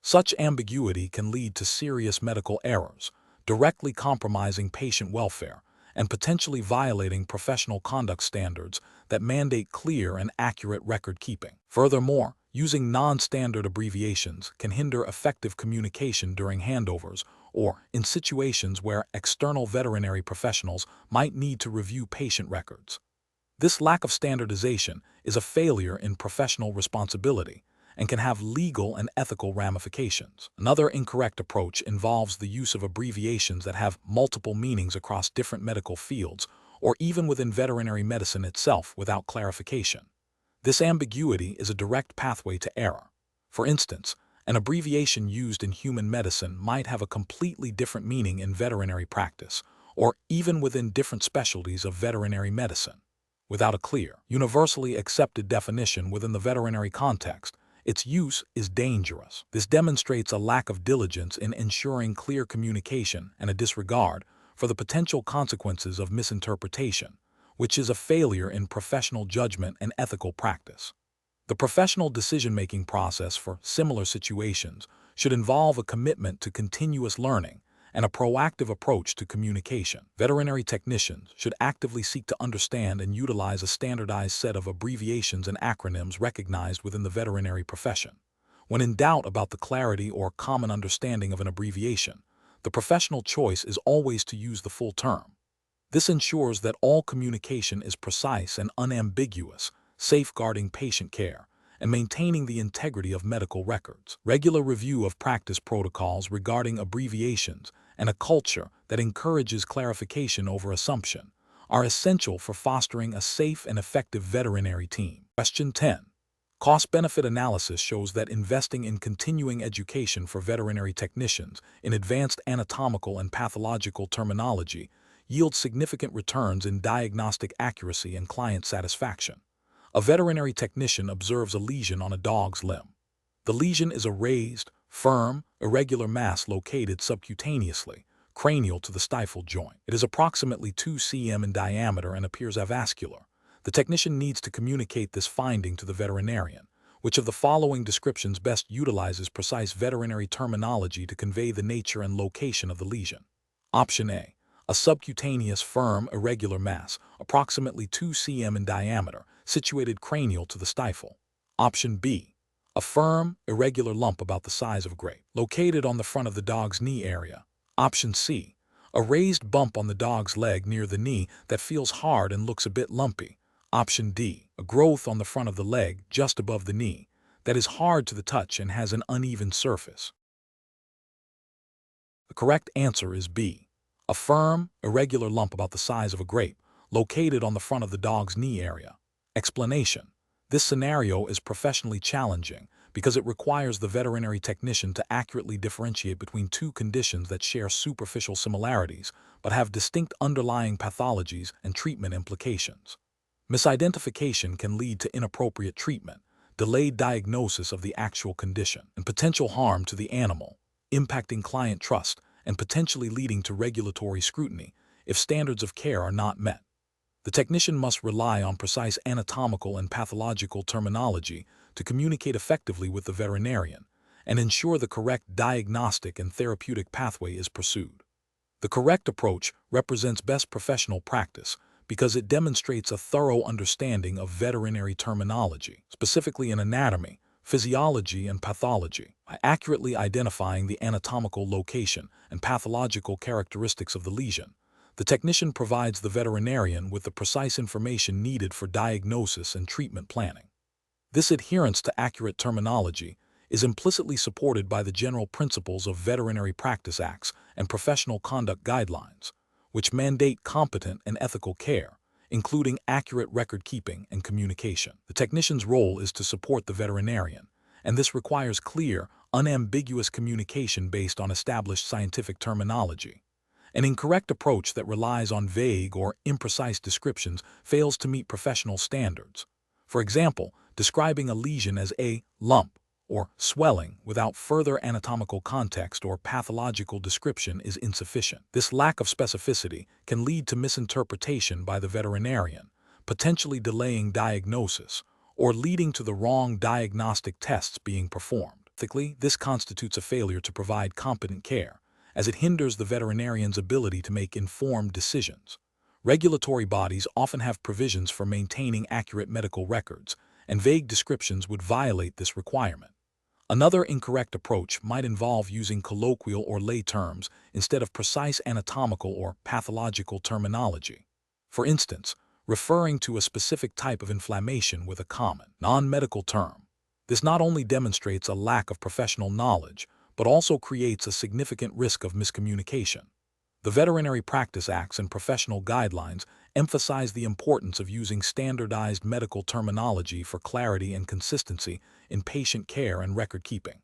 Such ambiguity can lead to serious medical errors, directly compromising patient welfare and potentially violating professional conduct standards that mandate clear and accurate record-keeping. Furthermore, using non-standard abbreviations can hinder effective communication during handovers or in situations where external veterinary professionals might need to review patient records. This lack of standardization is a failure in professional responsibility and can have legal and ethical ramifications. Another incorrect approach involves the use of abbreviations that have multiple meanings across different medical fields or even within veterinary medicine itself without clarification. This ambiguity is a direct pathway to error. For instance, an abbreviation used in human medicine might have a completely different meaning in veterinary practice or even within different specialties of veterinary medicine. Without a clear, universally accepted definition within the veterinary context, its use is dangerous. This demonstrates a lack of diligence in ensuring clear communication and a disregard for the potential consequences of misinterpretation, which is a failure in professional judgment and ethical practice. The professional decision-making process for similar situations should involve a commitment to continuous learning and a proactive approach to communication. Veterinary technicians should actively seek to understand and utilize a standardized set of abbreviations and acronyms recognized within the veterinary profession. When in doubt about the clarity or common understanding of an abbreviation, the professional choice is always to use the full term. This ensures that all communication is precise and unambiguous, safeguarding patient care and maintaining the integrity of medical records. Regular review of practice protocols regarding abbreviations and a culture that encourages clarification over assumption are essential for fostering a safe and effective veterinary team. Question 10. Cost-benefit analysis shows that investing in continuing education for veterinary technicians in advanced anatomical and pathological terminology yields significant returns in diagnostic accuracy and client satisfaction. A veterinary technician observes a lesion on a dog's limb. The lesion is a raised, firm, irregular mass located subcutaneously, cranial to the stifle joint. It is approximately 2 cm in diameter and appears avascular. The technician needs to communicate this finding to the veterinarian. Which of the following descriptions best utilizes precise veterinary terminology to convey the nature and location of the lesion? Option A. A subcutaneous, firm, irregular mass, approximately 2 cm in diameter, situated cranial to the stifle. Option B. A firm, irregular lump about the size of a grape, located on the front of the dog's knee area. Option C. A raised bump on the dog's leg near the knee that feels hard and looks a bit lumpy. Option D. A growth on the front of the leg just above the knee that is hard to the touch and has an uneven surface. The correct answer is B. A firm, irregular lump about the size of a grape, located on the front of the dog's knee area. Explanation. This scenario is professionally challenging because it requires the veterinary technician to accurately differentiate between two conditions that share superficial similarities but have distinct underlying pathologies and treatment implications. Misidentification can lead to inappropriate treatment, delayed diagnosis of the actual condition, and potential harm to the animal, impacting client trust and potentially leading to regulatory scrutiny if standards of care are not met. The technician must rely on precise anatomical and pathological terminology to communicate effectively with the veterinarian and ensure the correct diagnostic and therapeutic pathway is pursued. The correct approach represents best professional practice because it demonstrates a thorough understanding of veterinary terminology, specifically in anatomy, physiology, and pathology. By accurately identifying the anatomical location and pathological characteristics of the lesion, the technician provides the veterinarian with the precise information needed for diagnosis and treatment planning. This adherence to accurate terminology is implicitly supported by the general principles of Veterinary Practice Acts and professional conduct guidelines, which mandate competent and ethical care, including accurate record-keeping and communication. The technician's role is to support the veterinarian, and this requires clear, unambiguous communication based on established scientific terminology. An incorrect approach that relies on vague or imprecise descriptions fails to meet professional standards. For example, describing a lesion as a lump or swelling without further anatomical context or pathological description is insufficient. This lack of specificity can lead to misinterpretation by the veterinarian, potentially delaying diagnosis or leading to the wrong diagnostic tests being performed. Ethically, this constitutes a failure to provide competent care, as it hinders the veterinarian's ability to make informed decisions. Regulatory bodies often have provisions for maintaining accurate medical records, and vague descriptions would violate this requirement. Another incorrect approach might involve using colloquial or lay terms instead of precise anatomical or pathological terminology. For instance, referring to a specific type of inflammation with a common, non-medical term. This not only demonstrates a lack of professional knowledge, but also creates a significant risk of miscommunication. The Veterinary Practice Acts and professional guidelines emphasize the importance of using standardized medical terminology for clarity and consistency in patient care and record keeping.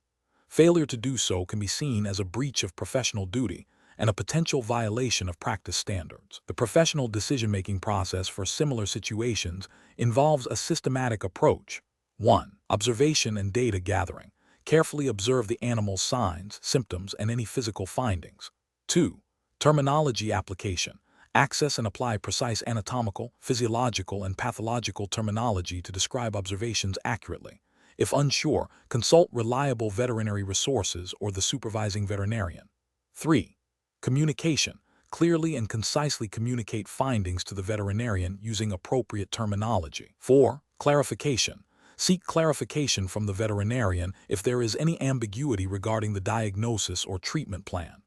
Failure to do so can be seen as a breach of professional duty and a potential violation of practice standards. The professional decision-making process for similar situations involves a systematic approach. 1. Observation and data gathering. Carefully observe the animal's signs, symptoms, and any physical findings. 2. Terminology application. Access and apply precise anatomical, physiological, and pathological terminology to describe observations accurately. If unsure, consult reliable veterinary resources or the supervising veterinarian. 3. Communication. Clearly and concisely communicate findings to the veterinarian using appropriate terminology. 4. Clarification. Seek clarification from the veterinarian if there is any ambiguity regarding the diagnosis or treatment plan.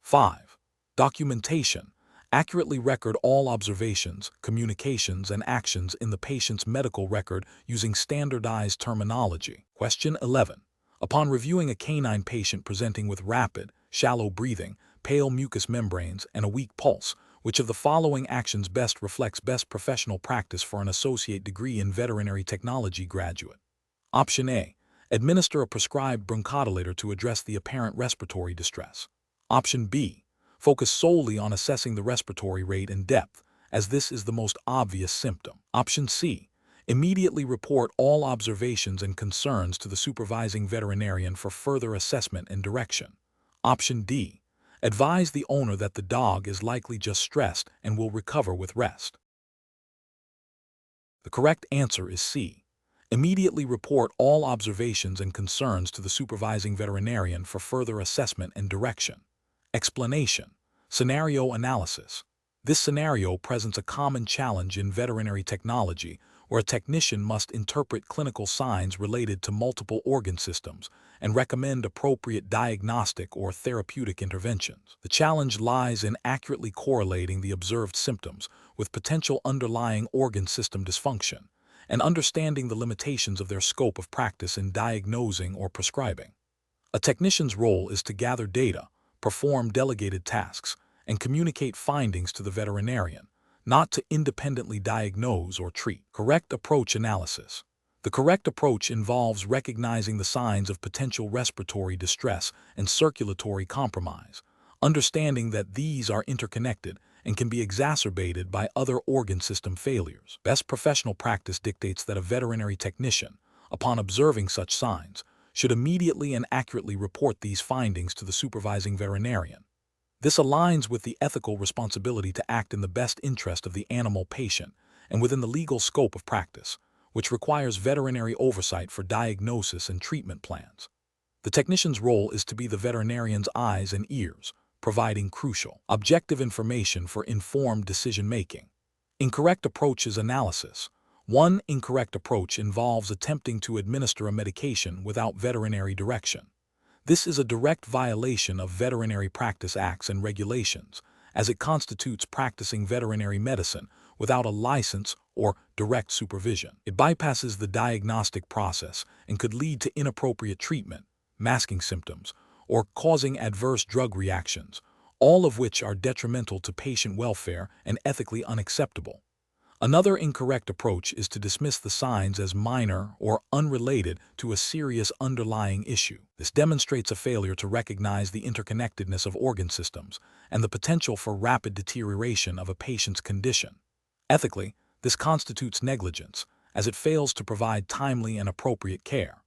5. Documentation. Accurately record all observations, communications, and actions in the patient's medical record using standardized terminology. Question 11. Upon reviewing a canine patient presenting with rapid, shallow breathing, pale mucous membranes, and a weak pulse, which of the following actions best reflects best professional practice for an associate degree in veterinary technology graduate? Option A. Administer a prescribed bronchodilator to address the apparent respiratory distress. Option B. Focus solely on assessing the respiratory rate and depth, as this is the most obvious symptom. Option C. Immediately report all observations and concerns to the supervising veterinarian for further assessment and direction. Option D. Advise the owner that the dog is likely just stressed and will recover with rest. The correct answer is C. Immediately report all observations and concerns to the supervising veterinarian for further assessment and direction. Explanation. Scenario analysis. This scenario presents a common challenge in veterinary technology where a technician must interpret clinical signs related to multiple organ systems and recommend appropriate diagnostic or therapeutic interventions. The challenge lies in accurately correlating the observed symptoms with potential underlying organ system dysfunction and understanding the limitations of their scope of practice in diagnosing or prescribing. A technician's role is to gather data, perform delegated tasks, and communicate findings to the veterinarian, not to independently diagnose or treat. Correct approach analysis. The correct approach involves recognizing the signs of potential respiratory distress and circulatory compromise, understanding that these are interconnected and can be exacerbated by other organ system failures. Best professional practice dictates that a veterinary technician, upon observing such signs, should immediately and accurately report these findings to the supervising veterinarian. This aligns with the ethical responsibility to act in the best interest of the animal patient and within the legal scope of practice, which requires veterinary oversight for diagnosis and treatment plans. The technician's role is to be the veterinarian's eyes and ears, providing crucial, objective information for informed decision-making. Incorrect approaches analysis. One incorrect approach involves attempting to administer a medication without veterinary direction. This is a direct violation of Veterinary Practice Acts and regulations, as it constitutes practicing veterinary medicine without a license or direct supervision. It bypasses the diagnostic process and could lead to inappropriate treatment, masking symptoms, or causing adverse drug reactions, all of which are detrimental to patient welfare and ethically unacceptable. Another incorrect approach is to dismiss the signs as minor or unrelated to a serious underlying issue. This demonstrates a failure to recognize the interconnectedness of organ systems and the potential for rapid deterioration of a patient's condition. Ethically, this constitutes negligence, as it fails to provide timely and appropriate care.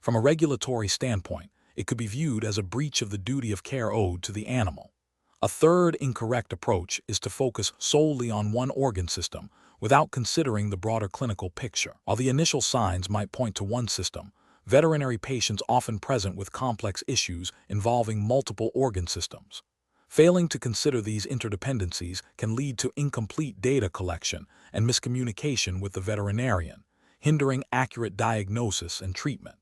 From a regulatory standpoint, it could be viewed as a breach of the duty of care owed to the animal. A third incorrect approach is to focus solely on one organ system without considering the broader clinical picture. While the initial signs might point to one system, veterinary patients often present with complex issues involving multiple organ systems. Failing to consider these interdependencies can lead to incomplete data collection and miscommunication with the veterinarian, hindering accurate diagnosis and treatment.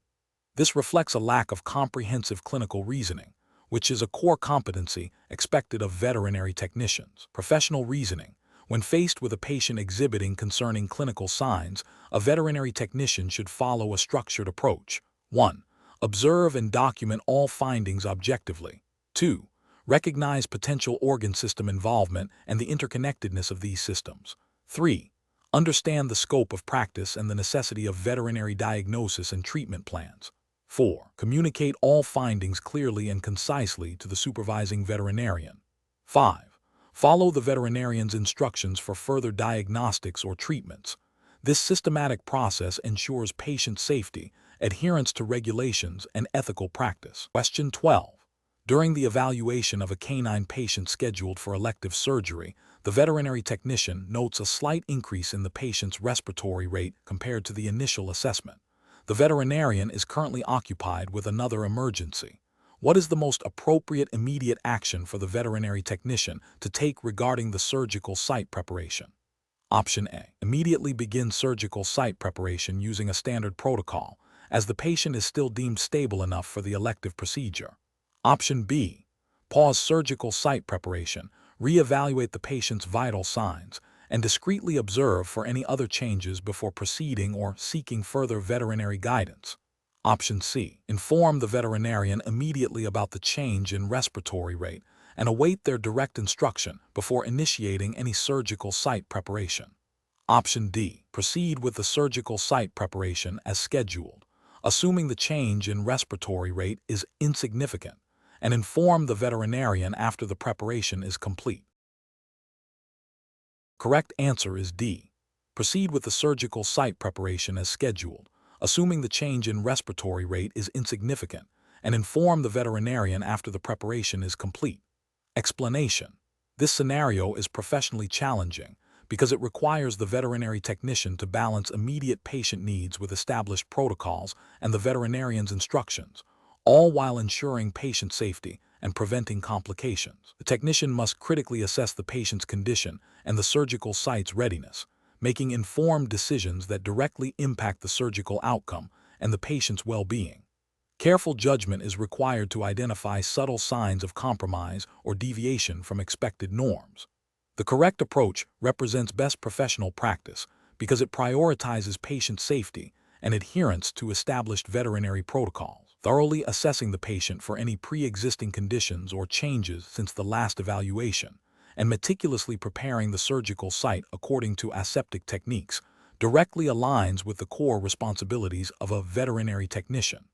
This reflects a lack of comprehensive clinical reasoning, which is a core competency expected of veterinary technicians. Professional reasoning. When faced with a patient exhibiting concerning clinical signs, a veterinary technician should follow a structured approach. 1. Observe and document all findings objectively. 2. Recognize potential organ system involvement and the interconnectedness of these systems. 3. Understand the scope of practice and the necessity of veterinary diagnosis and treatment plans. 4. Communicate all findings clearly and concisely to the supervising veterinarian. 5. Follow the veterinarian's instructions for further diagnostics or treatments. This systematic process ensures patient safety, adherence to regulations, and ethical practice. Question 12. During the evaluation of a canine patient scheduled for elective surgery, the veterinary technician notes a slight increase in the patient's respiratory rate compared to the initial assessment. The veterinarian is currently occupied with another emergency. What is the most appropriate immediate action for the veterinary technician to take regarding the surgical site preparation? Option A. Immediately begin surgical site preparation using a standard protocol, as the patient is still deemed stable enough for the elective procedure. Option B. Pause surgical site preparation, reevaluate the patient's vital signs, and discreetly observe for any other changes before proceeding or seeking further veterinary guidance. Option C. Inform the veterinarian immediately about the change in respiratory rate and await their direct instruction before initiating any surgical site preparation. Option D. Proceed with the surgical site preparation as scheduled, assuming the change in respiratory rate is insignificant, and inform the veterinarian after the preparation is complete. Correct answer is D. Proceed with the surgical site preparation as scheduled, assuming the change in respiratory rate is insignificant, and inform the veterinarian after the preparation is complete. Explanation. This scenario is professionally challenging because it requires the veterinary technician to balance immediate patient needs with established protocols and the veterinarian's instructions, all while ensuring patient safety and preventing complications. The technician must critically assess the patient's condition and the surgical site's readiness, making informed decisions that directly impact the surgical outcome and the patient's well-being. Careful judgment is required to identify subtle signs of compromise or deviation from expected norms. The correct approach represents best professional practice because it prioritizes patient safety and adherence to established veterinary protocols, thoroughly assessing the patient for any pre-existing conditions or changes since the last evaluation, and meticulously preparing the surgical site according to aseptic techniques directly aligns with the core responsibilities of a veterinary technician.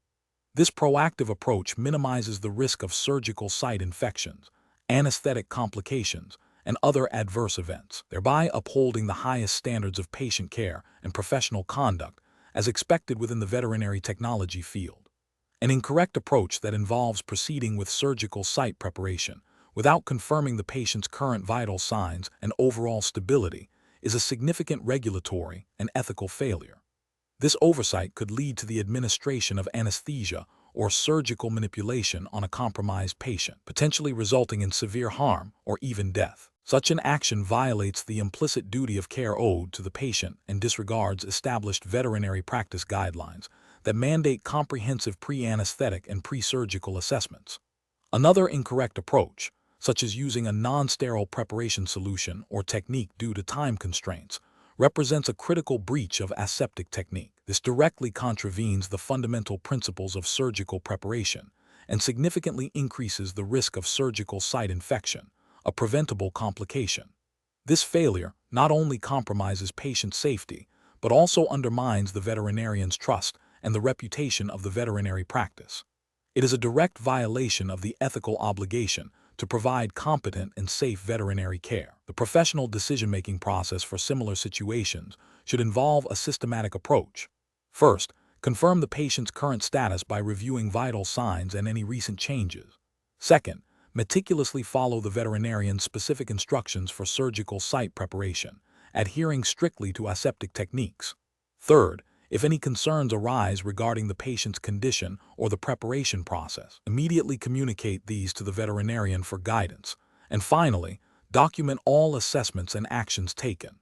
This proactive approach minimizes the risk of surgical site infections, anesthetic complications, and other adverse events, thereby upholding the highest standards of patient care and professional conduct as expected within the veterinary technology field. An incorrect approach that involves proceeding with surgical site preparation without confirming the patient's current vital signs and overall stability is a significant regulatory and ethical failure. This oversight could lead to the administration of anesthesia or surgical manipulation on a compromised patient, potentially resulting in severe harm or even death. Such an action violates the implicit duty of care owed to the patient and disregards established veterinary practice guidelines that mandate comprehensive pre-anesthetic and pre-surgical assessments. Another incorrect approach, such as using a non-sterile preparation solution or technique due to time constraints, represents a critical breach of aseptic technique. This directly contravenes the fundamental principles of surgical preparation and significantly increases the risk of surgical site infection, a preventable complication. This failure not only compromises patient safety, but also undermines the veterinarian's trust and the reputation of the veterinary practice. It is a direct violation of the ethical obligation to provide competent and safe veterinary care. The professional decision-making process for similar situations should involve a systematic approach. First, Confirm the patient's current status by reviewing vital signs and any recent changes. Second, meticulously follow the veterinarian's specific instructions for surgical site preparation, adhering strictly to aseptic techniques. Third, if any concerns arise regarding the patient's condition or the preparation process, immediately communicate these to the veterinarian for guidance. And finally, document all assessments and actions taken.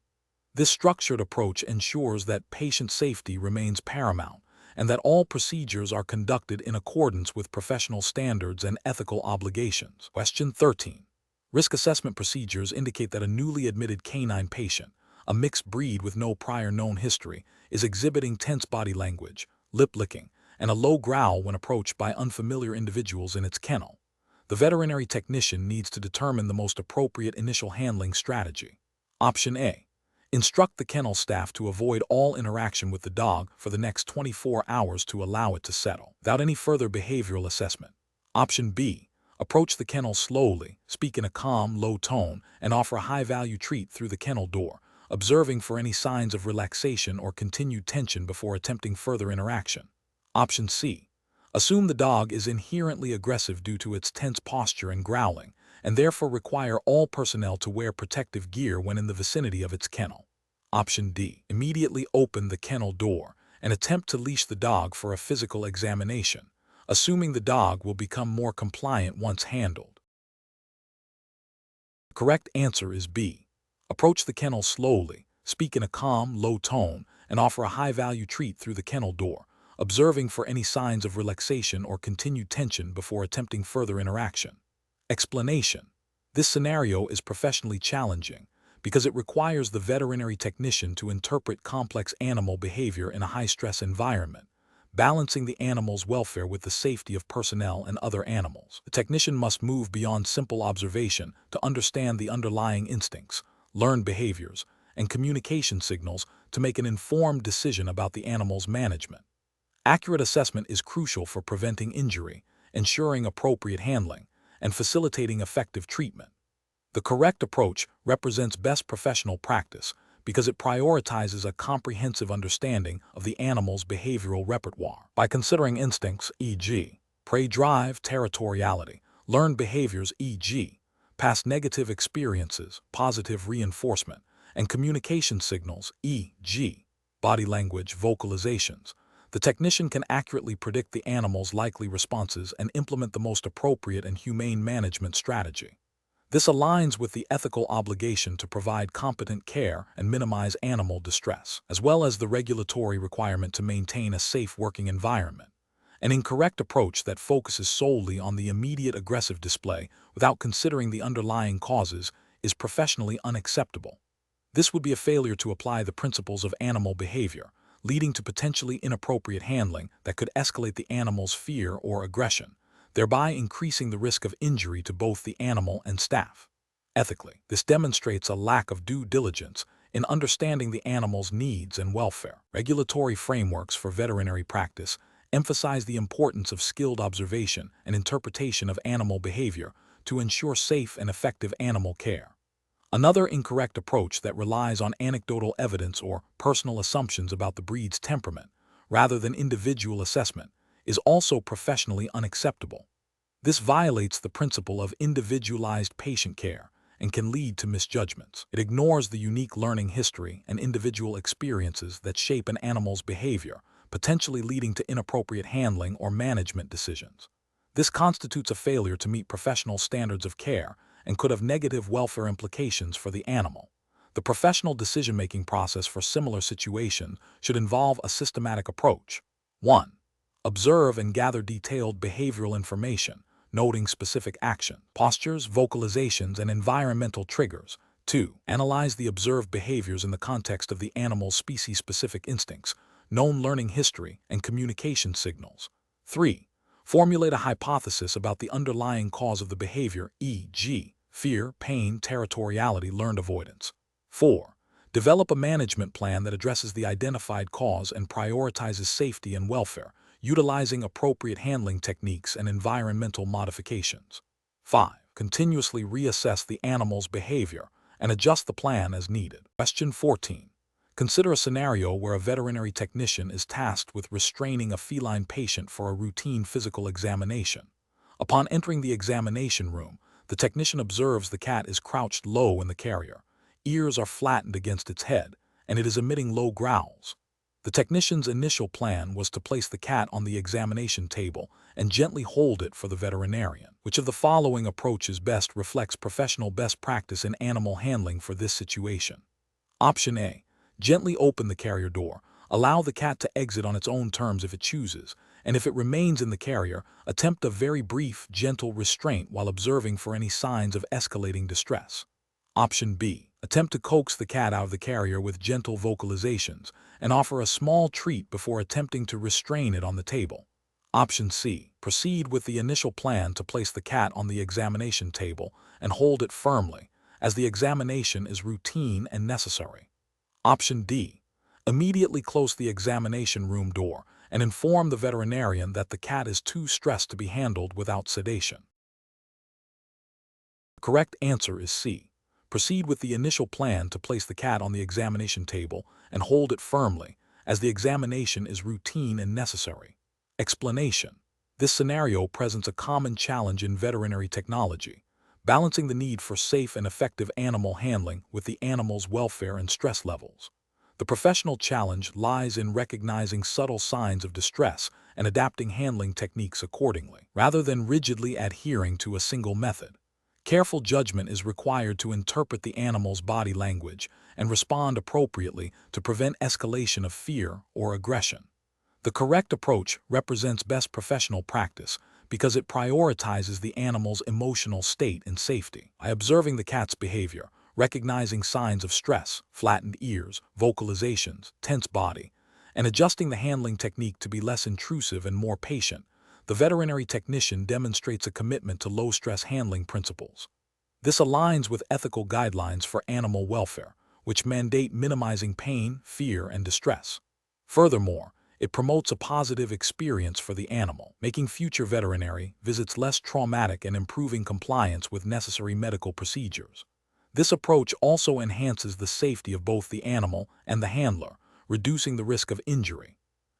This structured approach ensures that patient safety remains paramount and that all procedures are conducted in accordance with professional standards and ethical obligations. Question 13. Risk assessment procedures indicate that a newly admitted canine patient, a mixed breed with no prior known history, is exhibiting tense body language, lip licking, and a low growl when approached by unfamiliar individuals in its kennel. The veterinary technician needs to determine the most appropriate initial handling strategy. Option A. Instruct the kennel staff to avoid all interaction with the dog for the next 24 hours to allow it to settle, without any further behavioral assessment. Option B. Approach the kennel slowly, speak in a calm, low tone, and offer a high-value treat through the kennel door, observing for any signs of relaxation or continued tension before attempting further interaction. Option C. Assume the dog is inherently aggressive due to its tense posture and growling, and therefore require all personnel to wear protective gear when in the vicinity of its kennel. Option D. Immediately open the kennel door and attempt to leash the dog for a physical examination, assuming the dog will become more compliant once handled. The correct answer is B. Approach the kennel slowly, speak in a calm, low tone, and offer a high-value treat through the kennel door, observing for any signs of relaxation or continued tension before attempting further interaction. Explanation. This scenario is professionally challenging because it requires the veterinary technician to interpret complex animal behavior in a high-stress environment, balancing the animal's welfare with the safety of personnel and other animals. The technician must move beyond simple observation to understand the underlying instincts, learned behaviors, and communication signals to make an informed decision about the animal's management. Accurate assessment is crucial for preventing injury, ensuring appropriate handling, and facilitating effective treatment. The correct approach represents best professional practice because it prioritizes a comprehensive understanding of the animal's behavioral repertoire. By considering instincts, e.g., prey drive, territoriality, learned behaviors, e.g., past negative experiences, positive reinforcement, and communication signals, e.g., body language, vocalizations, the technician can accurately predict the animal's likely responses and implement the most appropriate and humane management strategy. This aligns with the ethical obligation to provide competent care and minimize animal distress, as well as the regulatory requirement to maintain a safe working environment. An incorrect approach that focuses solely on the immediate aggressive display without considering the underlying causes is professionally unacceptable. This would be a failure to apply the principles of animal behavior, leading to potentially inappropriate handling that could escalate the animal's fear or aggression, thereby increasing the risk of injury to both the animal and staff. Ethically, this demonstrates a lack of due diligence in understanding the animal's needs and welfare. Regulatory frameworks for veterinary practice emphasize the importance of skilled observation and interpretation of animal behavior to ensure safe and effective animal care. Another incorrect approach that relies on anecdotal evidence or personal assumptions about the breed's temperament, rather than individual assessment, is also professionally unacceptable. This violates the principle of individualized patient care and can lead to misjudgments. It ignores the unique learning history and individual experiences that shape an animal's behavior, potentially leading to inappropriate handling or management decisions. This constitutes a failure to meet professional standards of care and could have negative welfare implications for the animal. The professional decision-making process for similar situations should involve a systematic approach. 1. Observe and gather detailed behavioral information, noting specific action, postures, vocalizations, and environmental triggers. 2. Analyze the observed behaviors in the context of the animal's species-specific instincts, known learning history, and communication signals. 3. Formulate a hypothesis about the underlying cause of the behavior, e.g., fear, pain, territoriality, learned avoidance. 4. Develop a management plan that addresses the identified cause and prioritizes safety and welfare, utilizing appropriate handling techniques and environmental modifications. 5. Continuously reassess the animal's behavior and adjust the plan as needed. Question 14. Consider a scenario where a veterinary technician is tasked with restraining a feline patient for a routine physical examination. Upon entering the examination room, the technician observes the cat is crouched low in the carrier. Ears are flattened against its head, and it is emitting low growls. The technician's initial plan was to place the cat on the examination table and gently hold it for the veterinarian. Which of the following approaches best reflects professional best practice in animal handling for this situation? Option A. Gently open the carrier door. Allow the cat to exit on its own terms if it chooses, and if it remains in the carrier, attempt a very brief, gentle restraint while observing for any signs of escalating distress. Option B. Attempt to coax the cat out of the carrier with gentle vocalizations and offer a small treat before attempting to restrain it on the table. Option C. Proceed with the initial plan to place the cat on the examination table and hold it firmly, as the examination is routine and necessary. Option D. Immediately close the examination room door and inform the veterinarian that the cat is too stressed to be handled without sedation. The correct answer is C. Proceed with the initial plan to place the cat on the examination table and hold it firmly, as the examination is routine and necessary. Explanation. This scenario presents a common challenge in veterinary technology, balancing the need for safe and effective animal handling with the animal's welfare and stress levels. The professional challenge lies in recognizing subtle signs of distress and adapting handling techniques accordingly, rather than rigidly adhering to a single method. Careful judgment is required to interpret the animal's body language and respond appropriately to prevent escalation of fear or aggression. The correct approach represents best professional practice because it prioritizes the animal's emotional state and safety. By observing the cat's behavior, recognizing signs of stress, flattened ears, vocalizations, tense body, and adjusting the handling technique to be less intrusive and more patient, the veterinary technician demonstrates a commitment to low-stress handling principles. This aligns with ethical guidelines for animal welfare, which mandate minimizing pain, fear, and distress. Furthermore, it promotes a positive experience for the animal, making future veterinary visits less traumatic and improving compliance with necessary medical procedures. This approach also enhances the safety of both the animal and the handler, reducing the risk of injury.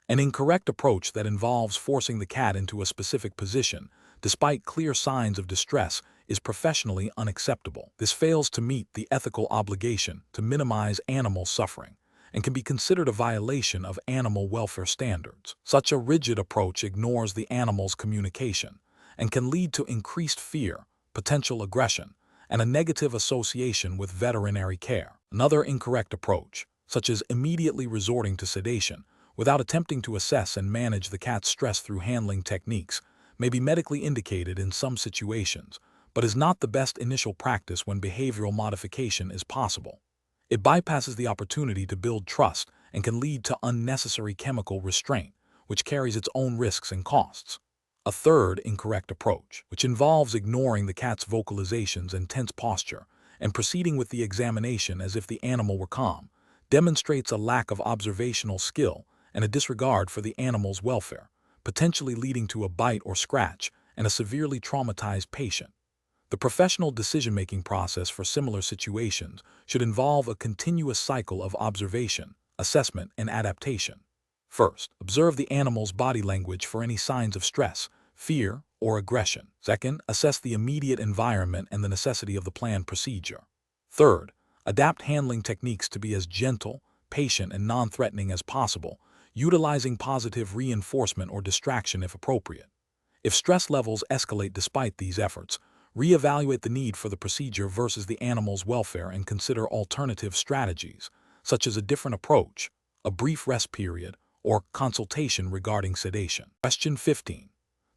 An incorrect approach that involves forcing the cat into a specific position, despite clear signs of distress, is professionally unacceptable. This fails to meet the ethical obligation to minimize animal suffering and can be considered a violation of animal welfare standards. Such a rigid approach ignores the animal's communication and can lead to increased fear, potential aggression, and a negative association with veterinary care. Another incorrect approach, such as immediately resorting to sedation, without attempting to assess and manage the cat's stress through handling techniques, may be medically indicated in some situations, but is not the best initial practice when behavioral modification is possible. It bypasses the opportunity to build trust and can lead to unnecessary chemical restraint, which carries its own risks and costs. A third incorrect approach, which involves ignoring the cat's vocalizations and tense posture and proceeding with the examination as if the animal were calm, demonstrates a lack of observational skill and a disregard for the animal's welfare, potentially leading to a bite or scratch and a severely traumatized patient. The professional decision-making process for similar situations should involve a continuous cycle of observation, assessment, and adaptation. First, observe the animal's body language for any signs of stress, fear, or aggression. Second, assess the immediate environment and the necessity of the planned procedure. Third, adapt handling techniques to be as gentle, patient, and non-threatening as possible, utilizing positive reinforcement or distraction if appropriate. If stress levels escalate despite these efforts, reevaluate the need for the procedure versus the animal's welfare and consider alternative strategies, such as a different approach, a brief rest period, or consultation regarding sedation. Question 15.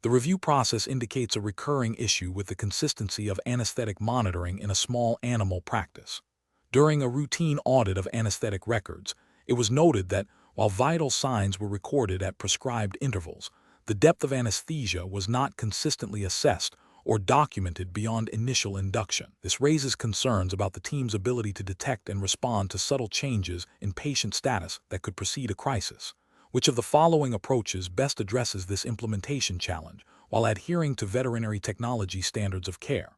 The review process indicates a recurring issue with the consistency of anesthetic monitoring in a small animal practice. During a routine audit of anesthetic records, it was noted that, while vital signs were recorded at prescribed intervals, the depth of anesthesia was not consistently assessed or documented beyond initial induction. This raises concerns about the team's ability to detect and respond to subtle changes in patient status that could precede a crisis. Which of the following approaches best addresses this implementation challenge while adhering to veterinary technology standards of care?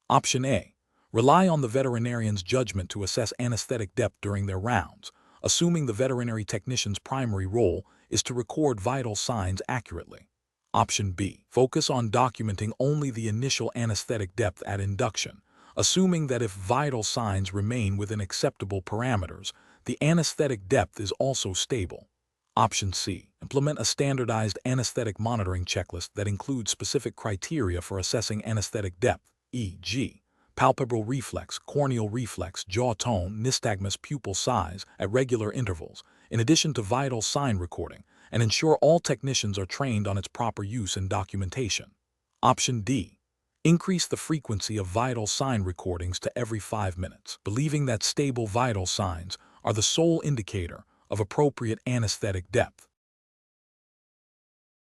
Option A. Rely on the veterinarian's judgment to assess anesthetic depth during their rounds, assuming the veterinary technician's primary role is to record vital signs accurately. Option B. Focus on documenting only the initial anesthetic depth at induction, assuming that if vital signs remain within acceptable parameters, the anesthetic depth is also stable. Option C. Implement a standardized anesthetic monitoring checklist that includes specific criteria for assessing anesthetic depth, e.g., palpebral reflex, corneal reflex, jaw tone, nystagmus pupil size at regular intervals, in addition to vital sign recording, and ensure all technicians are trained on its proper use and documentation. Option D. Increase the frequency of vital sign recordings to every 5 minutes, believing that stable vital signs are the sole indicator of appropriate anesthetic depth.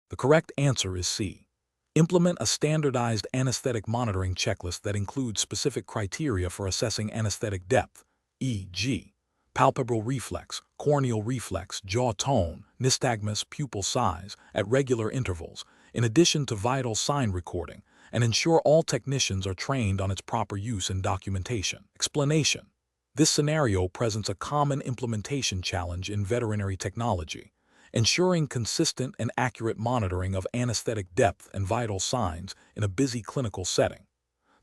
The correct answer is C. Implement a standardized anesthetic monitoring checklist that includes specific criteria for assessing anesthetic depth, e.g., palpebral reflex, corneal reflex, jaw tone, nystagmus pupil size at regular intervals, in addition to vital sign recording, and ensure all technicians are trained on its proper use and documentation. Explanation. This scenario presents a common implementation challenge in veterinary technology, ensuring consistent and accurate monitoring of anesthetic depth and vital signs in a busy clinical setting.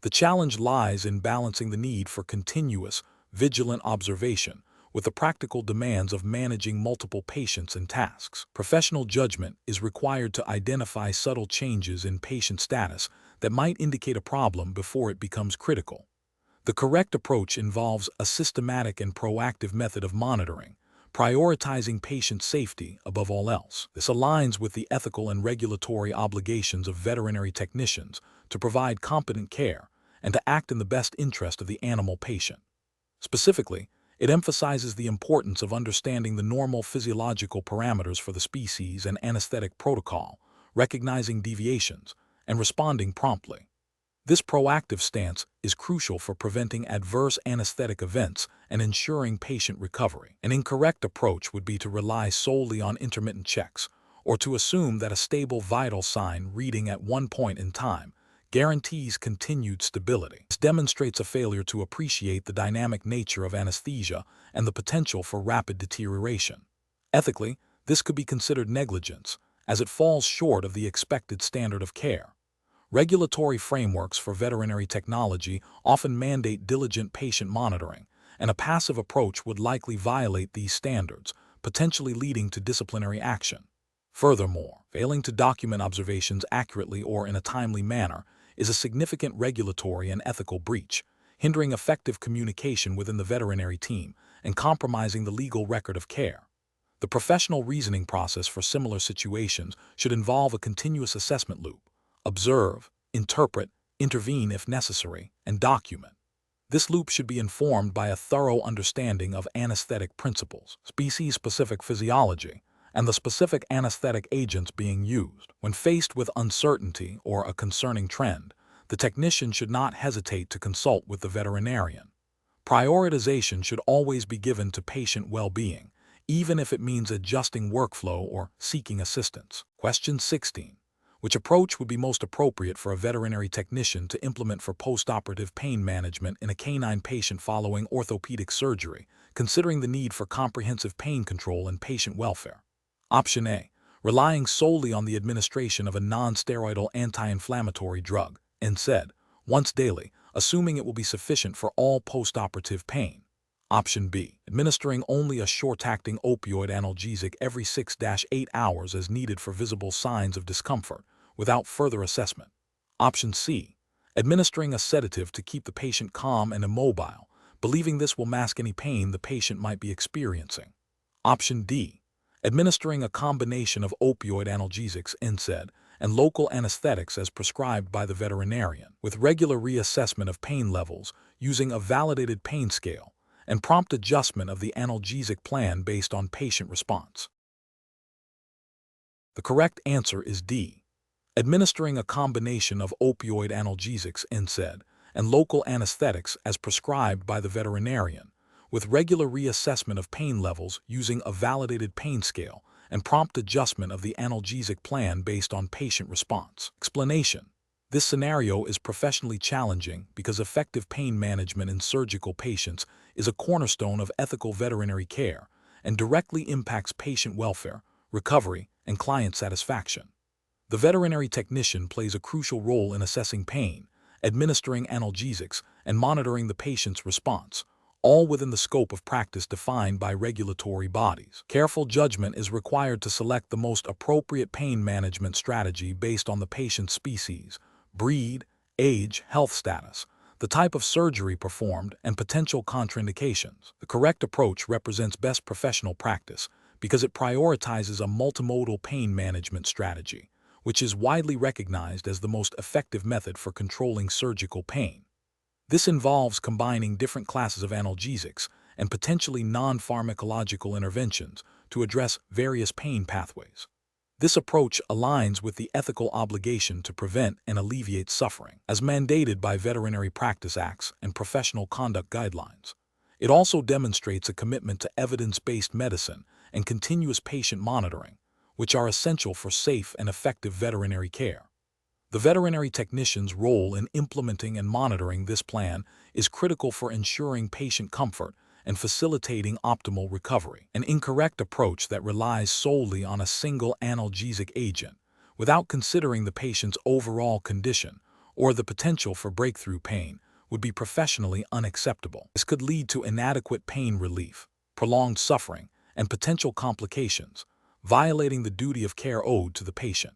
The challenge lies in balancing the need for continuous, vigilant observation with the practical demands of managing multiple patients and tasks. Professional judgment is required to identify subtle changes in patient status that might indicate a problem before it becomes critical. The correct approach involves a systematic and proactive method of monitoring, prioritizing patient safety above all else. This aligns with the ethical and regulatory obligations of veterinary technicians to provide competent care and to act in the best interest of the animal patient. Specifically, it emphasizes the importance of understanding the normal physiological parameters for the species and anesthetic protocol, recognizing deviations, and responding promptly. This proactive stance is crucial for preventing adverse anesthetic events and ensuring patient recovery. An incorrect approach would be to rely solely on intermittent checks, or to assume that a stable vital sign reading at one point in time guarantees continued stability. This demonstrates a failure to appreciate the dynamic nature of anesthesia and the potential for rapid deterioration. Ethically, this could be considered negligence, as it falls short of the expected standard of care. Regulatory frameworks for veterinary technology often mandate diligent patient monitoring, and a passive approach would likely violate these standards, potentially leading to disciplinary action. Furthermore, failing to document observations accurately or in a timely manner is a significant regulatory and ethical breach, hindering effective communication within the veterinary team and compromising the legal record of care. The professional reasoning process for similar situations should involve a continuous assessment loop. Observe, interpret, intervene if necessary, and document. This loop should be informed by a thorough understanding of anesthetic principles, species-specific physiology, and the specific anesthetic agents being used. When faced with uncertainty or a concerning trend, the technician should not hesitate to consult with the veterinarian. Prioritization should always be given to patient well-being, even if it means adjusting workflow or seeking assistance. Question 16. Which approach would be most appropriate for a veterinary technician to implement for postoperative pain management in a canine patient following orthopedic surgery, considering the need for comprehensive pain control and patient welfare? Option A. Relying solely on the administration of a non-steroidal anti-inflammatory drug, NSAID, once daily, assuming it will be sufficient for all postoperative pain. Option B. Administering only a short-acting opioid analgesic every 6-8 hours as needed for visible signs of discomfort, without further assessment. Option C. Administering a sedative to keep the patient calm and immobile, believing this will mask any pain the patient might be experiencing. Option D. Administering a combination of opioid analgesics, NSAID, and local anesthetics as prescribed by the veterinarian, with regular reassessment of pain levels using a validated pain scale, and prompt adjustment of the analgesic plan based on patient response. The correct answer is D. Administering a combination of opioid analgesics, NSAID, and local anesthetics as prescribed by the veterinarian, with regular reassessment of pain levels using a validated pain scale and prompt adjustment of the analgesic plan based on patient response. Explanation. This scenario is professionally challenging because effective pain management in surgical patients is a cornerstone of ethical veterinary care, and directly impacts patient welfare, recovery, and client satisfaction. The veterinary technician plays a crucial role in assessing pain, administering analgesics, and monitoring the patient's response, all within the scope of practice defined by regulatory bodies. Careful judgment is required to select the most appropriate pain management strategy based on the patient's species, breed, age, health status, the type of surgery performed, and potential contraindications. The correct approach represents best professional practice because it prioritizes a multimodal pain management strategy, which is widely recognized as the most effective method for controlling surgical pain. This involves combining different classes of analgesics and potentially non-pharmacological interventions to address various pain pathways. This approach aligns with the ethical obligation to prevent and alleviate suffering, as mandated by veterinary practice acts and professional conduct guidelines. It also demonstrates a commitment to evidence-based medicine and continuous patient monitoring, which are essential for safe and effective veterinary care. The veterinary technician's role in implementing and monitoring this plan is critical for ensuring patient comfort and facilitating optimal recovery. An incorrect approach that relies solely on a single analgesic agent, without considering the patient's overall condition or the potential for breakthrough pain, would be professionally unacceptable. This could lead to inadequate pain relief, prolonged suffering, and potential complications, violating the duty of care owed to the patient.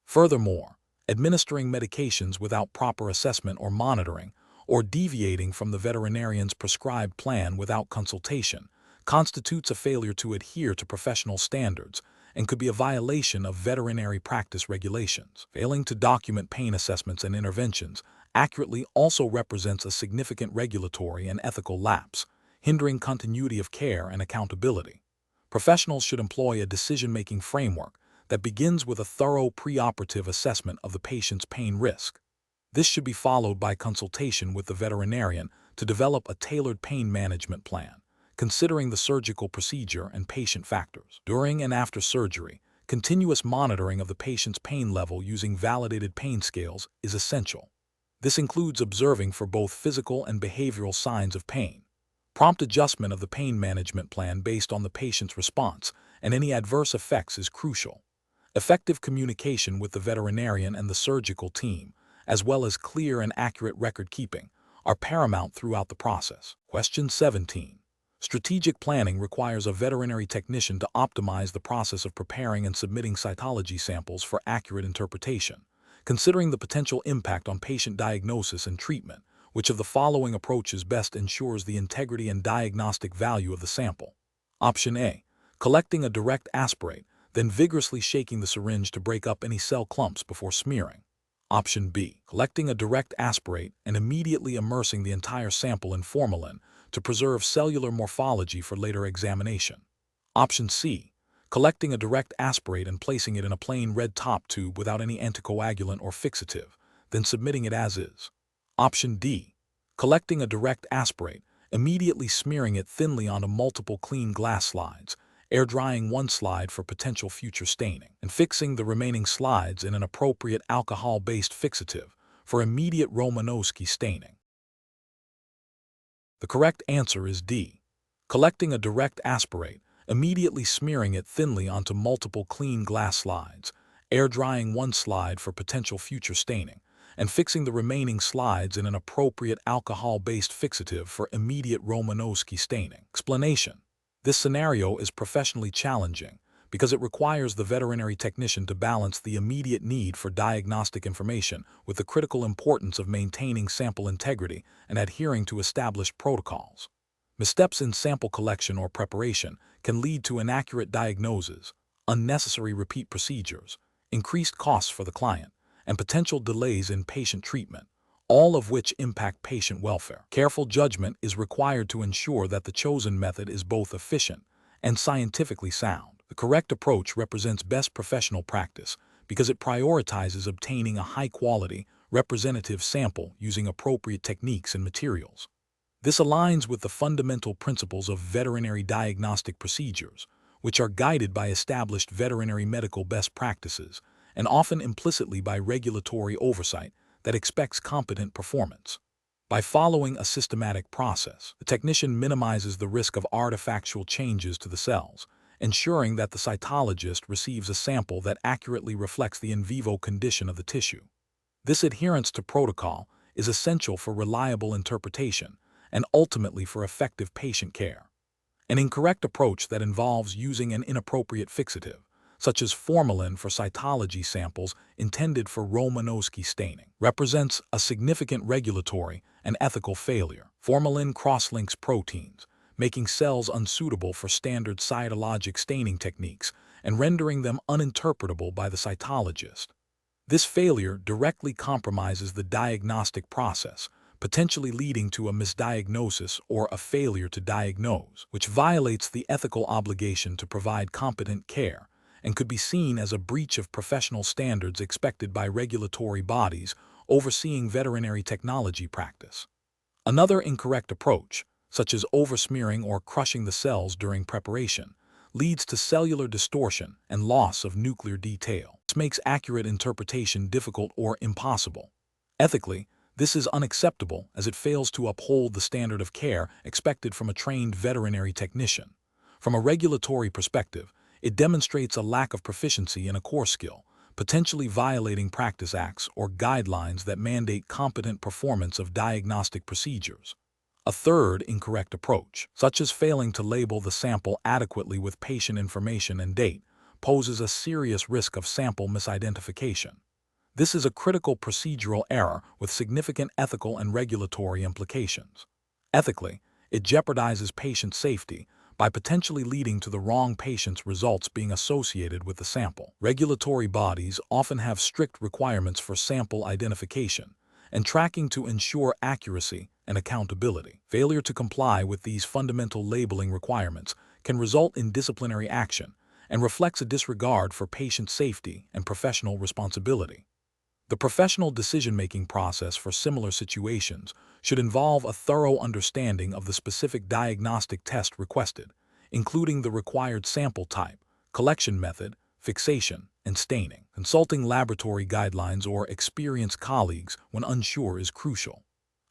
Furthermore, administering medications without proper assessment or monitoring, or deviating from the veterinarian's prescribed plan without consultation, constitutes a failure to adhere to professional standards and could be a violation of veterinary practice regulations. Failing to document pain assessments and interventions accurately also represents a significant regulatory and ethical lapse, hindering continuity of care and accountability. Professionals should employ a decision-making framework that begins with a thorough preoperative assessment of the patient's pain risk. This should be followed by consultation with the veterinarian to develop a tailored pain management plan, considering the surgical procedure and patient factors. During and after surgery, continuous monitoring of the patient's pain level using validated pain scales is essential. This includes observing for both physical and behavioral signs of pain. Prompt adjustment of the pain management plan based on the patient's response and any adverse effects is crucial. Effective communication with the veterinarian and the surgical team, as well as clear and accurate record keeping, are paramount throughout the process. Question 17. Strategic planning requires a veterinary technician to optimize the process of preparing and submitting cytology samples for accurate interpretation. Considering the potential impact on patient diagnosis and treatment, which of the following approaches best ensures the integrity and diagnostic value of the sample? Option A. Collecting a direct aspirate, then vigorously shaking the syringe to break up any cell clumps before smearing. Option B. Collecting a direct aspirate and immediately immersing the entire sample in formalin to preserve cellular morphology for later examination. Option C. Collecting a direct aspirate and placing it in a plain red top tube without any anticoagulant or fixative, then submitting it as is. Option D. Collecting a direct aspirate, immediately smearing it thinly onto multiple clean glass slides, air drying one slide for potential future staining, and fixing the remaining slides in an appropriate alcohol-based fixative for immediate Romanowski staining. The correct answer is D. Collecting a direct aspirate, immediately smearing it thinly onto multiple clean glass slides, air drying one slide for potential future staining, and fixing the remaining slides in an appropriate alcohol-based fixative for immediate Romanowski staining. Explanation. This scenario is professionally challenging because it requires the veterinary technician to balance the immediate need for diagnostic information with the critical importance of maintaining sample integrity and adhering to established protocols. Missteps in sample collection or preparation can lead to inaccurate diagnoses, unnecessary repeat procedures, increased costs for the client, and potential delays in patient treatment, all of which impact patient welfare. Careful judgment is required to ensure that the chosen method is both efficient and scientifically sound. The correct approach represents best professional practice because it prioritizes obtaining a high-quality, representative sample using appropriate techniques and materials. This aligns with the fundamental principles of veterinary diagnostic procedures, which are guided by established veterinary medical best practices and often implicitly by regulatory oversight that expects competent performance. By following a systematic process, the technician minimizes the risk of artifactual changes to the cells, ensuring that the cytologist receives a sample that accurately reflects the in vivo condition of the tissue. This adherence to protocol is essential for reliable interpretation and ultimately for effective patient care. An incorrect approach that involves using an inappropriate fixative, such as formalin for cytology samples intended for Romanowski staining, represents a significant regulatory and ethical failure. Formalin cross-links proteins, making cells unsuitable for standard cytologic staining techniques and rendering them uninterpretable by the cytologist. This failure directly compromises the diagnostic process, potentially leading to a misdiagnosis or a failure to diagnose, which violates the ethical obligation to provide competent care and could be seen as a breach of professional standards expected by regulatory bodies overseeing veterinary technology practice. Another incorrect approach, such as oversmearing or crushing the cells during preparation, leads to cellular distortion and loss of nuclear detail. This makes accurate interpretation difficult or impossible. Ethically, this is unacceptable as it fails to uphold the standard of care expected from a trained veterinary technician. From a regulatory perspective, it demonstrates a lack of proficiency in a core skill, potentially violating practice acts or guidelines that mandate competent performance of diagnostic procedures. A third incorrect approach, such as failing to label the sample adequately with patient information and date, poses a serious risk of sample misidentification. This is a critical procedural error with significant ethical and regulatory implications. Ethically, it jeopardizes patient safety by potentially leading to the wrong patient's results being associated with the sample. Regulatory bodies often have strict requirements for sample identification and tracking to ensure accuracy and accountability. Failure to comply with these fundamental labeling requirements can result in disciplinary action and reflects a disregard for patient safety and professional responsibility. The professional decision-making process for similar situations should involve a thorough understanding of the specific diagnostic test requested, including the required sample type, collection method, fixation, and staining. Consulting laboratory guidelines or experienced colleagues when unsure is crucial.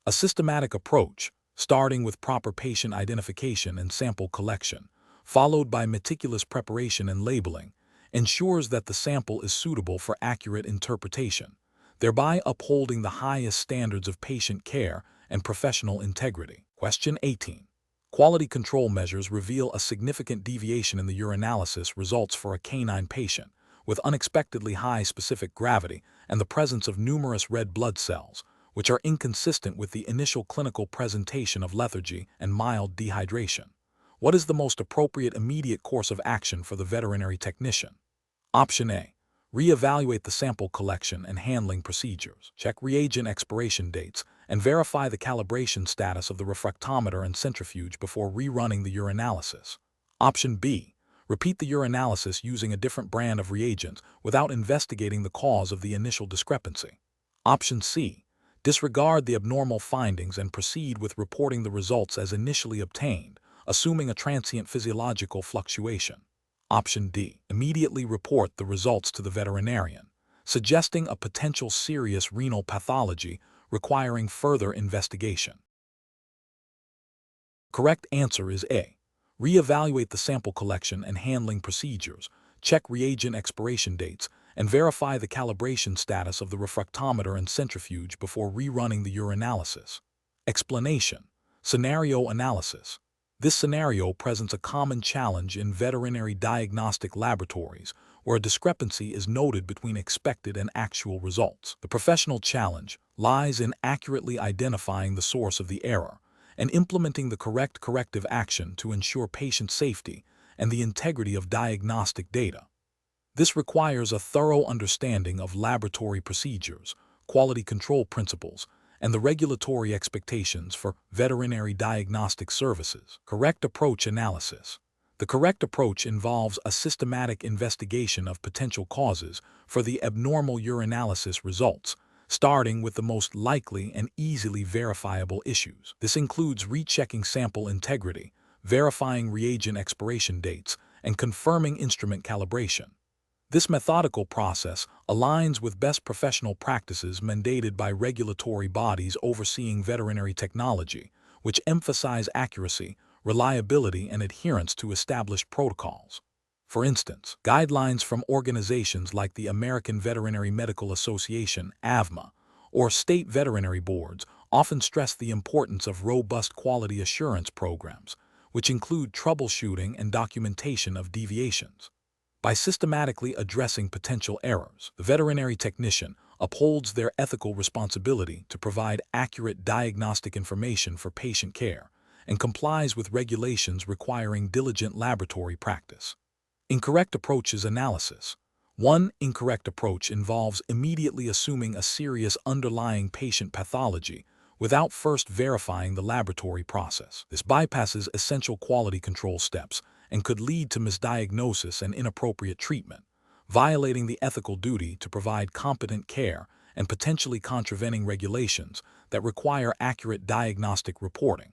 A systematic approach, starting with proper patient identification and sample collection, followed by meticulous preparation and labeling, ensures that the sample is suitable for accurate interpretation, thereby upholding the highest standards of patient care and professional integrity. Question 18. Quality control measures reveal a significant deviation in the urinalysis results for a canine patient with unexpectedly high specific gravity and the presence of numerous red blood cells, which are inconsistent with the initial clinical presentation of lethargy and mild dehydration. What is the most appropriate immediate course of action for the veterinary technician? Option A. Reevaluate the sample collection and handling procedures. Check reagent expiration dates and verify the calibration status of the refractometer and centrifuge before rerunning the urinalysis. Option B. Repeat the urinalysis using a different brand of reagents without investigating the cause of the initial discrepancy. Option C. Disregard the abnormal findings and proceed with reporting the results as initially obtained, assuming a transient physiological fluctuation. Option D. Immediately report the results to the veterinarian, suggesting a potential serious renal pathology requiring further investigation. Correct answer is A. Reevaluate the sample collection and handling procedures, check reagent expiration dates, and verify the calibration status of the refractometer and centrifuge before rerunning the urinalysis. Explanation. Scenario analysis. This scenario presents a common challenge in veterinary diagnostic laboratories where a discrepancy is noted between expected and actual results. The professional challenge lies in accurately identifying the source of the error and implementing the correct corrective action to ensure patient safety and the integrity of diagnostic data. This requires a thorough understanding of laboratory procedures, quality control principles, and the regulatory expectations for veterinary diagnostic services. Correct approach analysis. The correct approach involves a systematic investigation of potential causes for the abnormal urinalysis results, starting with the most likely and easily verifiable issues. This includes rechecking sample integrity, verifying reagent expiration dates, and confirming instrument calibration. This methodical process aligns with best professional practices mandated by regulatory bodies overseeing veterinary technology, which emphasize accuracy, reliability, and adherence to established protocols. For instance, guidelines from organizations like the American Veterinary Medical Association (AVMA) or state veterinary boards often stress the importance of robust quality assurance programs, which include troubleshooting and documentation of deviations. By systematically addressing potential errors, the veterinary technician upholds their ethical responsibility to provide accurate diagnostic information for patient care and complies with regulations requiring diligent laboratory practice. Incorrect approaches analysis. One incorrect approach involves immediately assuming a serious underlying patient pathology without first verifying the laboratory process. This bypasses essential quality control steps and could lead to misdiagnosis and inappropriate treatment, violating the ethical duty to provide competent care and potentially contravening regulations that require accurate diagnostic reporting.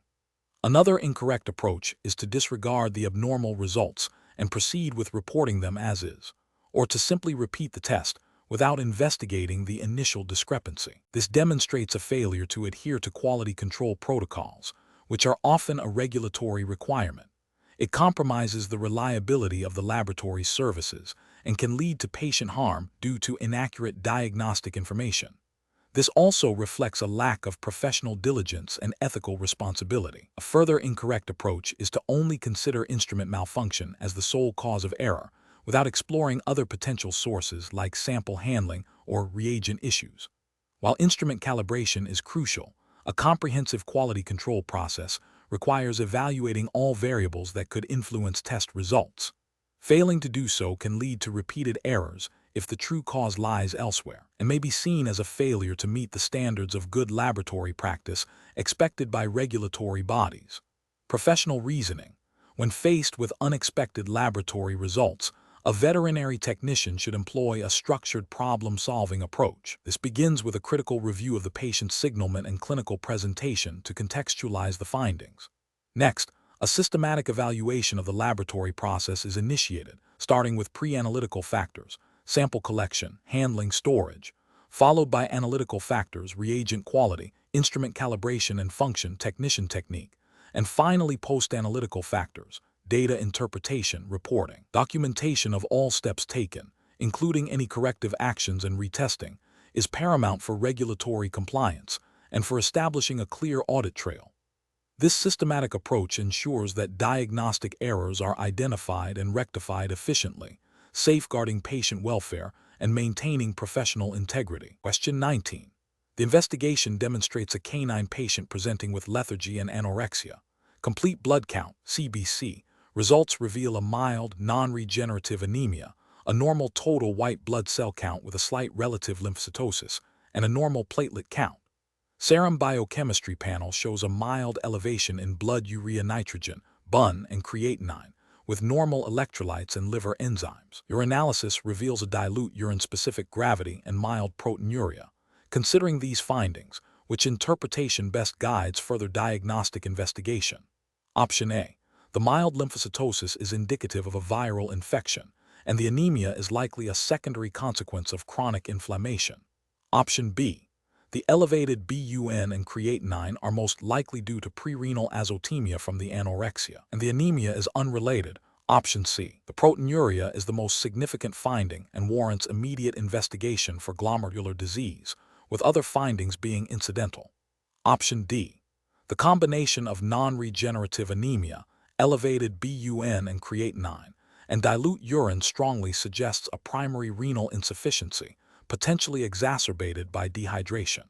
Another incorrect approach is to disregard the abnormal results and proceed with reporting them as is, or to simply repeat the test without investigating the initial discrepancy. This demonstrates a failure to adhere to quality control protocols, which are often a regulatory requirement. It compromises the reliability of the laboratory's services and can lead to patient harm due to inaccurate diagnostic information. This also reflects a lack of professional diligence and ethical responsibility. A further incorrect approach is to only consider instrument malfunction as the sole cause of error, without exploring other potential sources like sample handling or reagent issues. While instrument calibration is crucial, a comprehensive quality control process requires evaluating all variables that could influence test results. Failing to do so can lead to repeated errors if the true cause lies elsewhere, and may be seen as a failure to meet the standards of good laboratory practice expected by regulatory bodies. Professional reasoning. When faced with unexpected laboratory results, a veterinary technician should employ a structured problem-solving approach. This begins with a critical review of the patient's signalment and clinical presentation to contextualize the findings. Next, a systematic evaluation of the laboratory process is initiated, starting with pre-analytical factors, sample collection, handling, storage, followed by analytical factors, reagent quality, instrument calibration and function, technician technique, and finally post-analytical factors, data interpretation, reporting. Documentation of all steps taken, including any corrective actions and retesting, is paramount for regulatory compliance and for establishing a clear audit trail. This systematic approach ensures that diagnostic errors are identified and rectified efficiently, safeguarding patient welfare and maintaining professional integrity. Question 19. The investigation demonstrates a canine patient presenting with lethargy and anorexia. Complete blood count, CBC. Results reveal a mild, non-regenerative anemia, a normal total white blood cell count with a slight relative lymphocytosis, and a normal platelet count. Serum biochemistry panel shows a mild elevation in blood urea nitrogen, BUN, and creatinine, with normal electrolytes and liver enzymes. Urinalysis reveals a dilute urine-specific gravity and mild proteinuria. Considering these findings, which interpretation best guides further diagnostic investigation? Option A. The mild lymphocytosis is indicative of a viral infection, and the anemia is likely a secondary consequence of chronic inflammation. Option B. The elevated BUN and creatinine are most likely due to prerenal azotemia from the anorexia, and the anemia is unrelated. Option C. The proteinuria is the most significant finding and warrants immediate investigation for glomerular disease, with other findings being incidental. Option D. The combination of non-regenerative anemia, elevated BUN and creatinine, and dilute urine strongly suggests a primary renal insufficiency, potentially exacerbated by dehydration.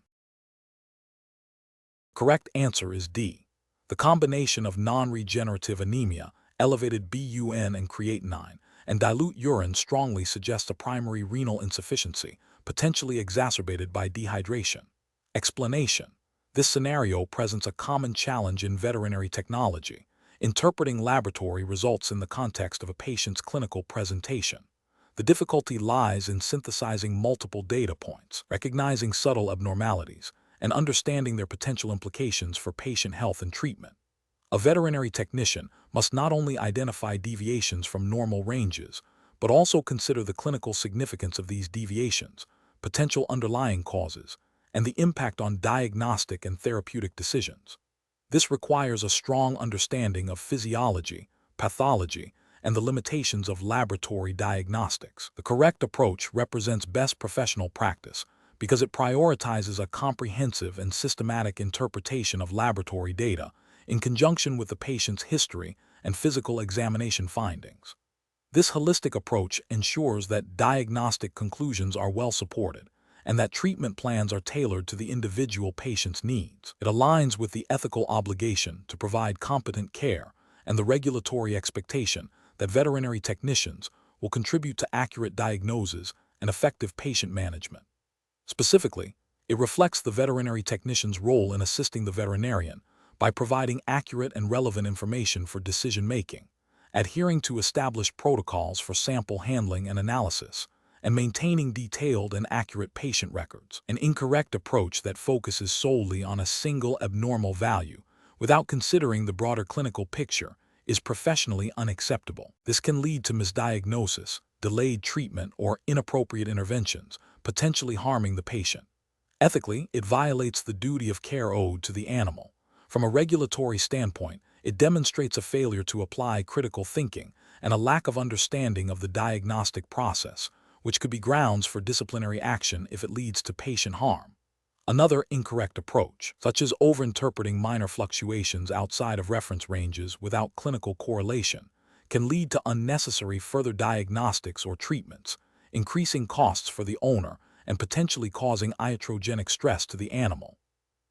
Correct answer is D. The combination of non-regenerative anemia, elevated BUN and creatinine, and dilute urine strongly suggests a primary renal insufficiency, potentially exacerbated by dehydration. Explanation. This scenario presents a common challenge in veterinary technology, interpreting laboratory results in the context of a patient's clinical presentation. The difficulty lies in synthesizing multiple data points, recognizing subtle abnormalities, and understanding their potential implications for patient health and treatment. A veterinary technician must not only identify deviations from normal ranges, but also consider the clinical significance of these deviations, potential underlying causes, and the impact on diagnostic and therapeutic decisions. This requires a strong understanding of physiology, pathology, and the limitations of laboratory diagnostics. The correct approach represents best professional practice because it prioritizes a comprehensive and systematic interpretation of laboratory data in conjunction with the patient's history and physical examination findings. This holistic approach ensures that diagnostic conclusions are well supported and that treatment plans are tailored to the individual patient's needs. It aligns with the ethical obligation to provide competent care and the regulatory expectation that veterinary technicians will contribute to accurate diagnoses and effective patient management. Specifically, it reflects the veterinary technician's role in assisting the veterinarian by providing accurate and relevant information for decision-making, adhering to established protocols for sample handling and analysis, and maintaining detailed and accurate patient records. An incorrect approach that focuses solely on a single abnormal value without considering the broader clinical picture is professionally unacceptable. This can lead to misdiagnosis, delayed treatment, or inappropriate interventions, potentially harming the patient. Ethically, it violates the duty of care owed to the animal. From a regulatory standpoint, it demonstrates a failure to apply critical thinking and a lack of understanding of the diagnostic process, which could be grounds for disciplinary action if it leads to patient harm. Another incorrect approach, such as overinterpreting minor fluctuations outside of reference ranges without clinical correlation, can lead to unnecessary further diagnostics or treatments, increasing costs for the owner and potentially causing iatrogenic stress to the animal.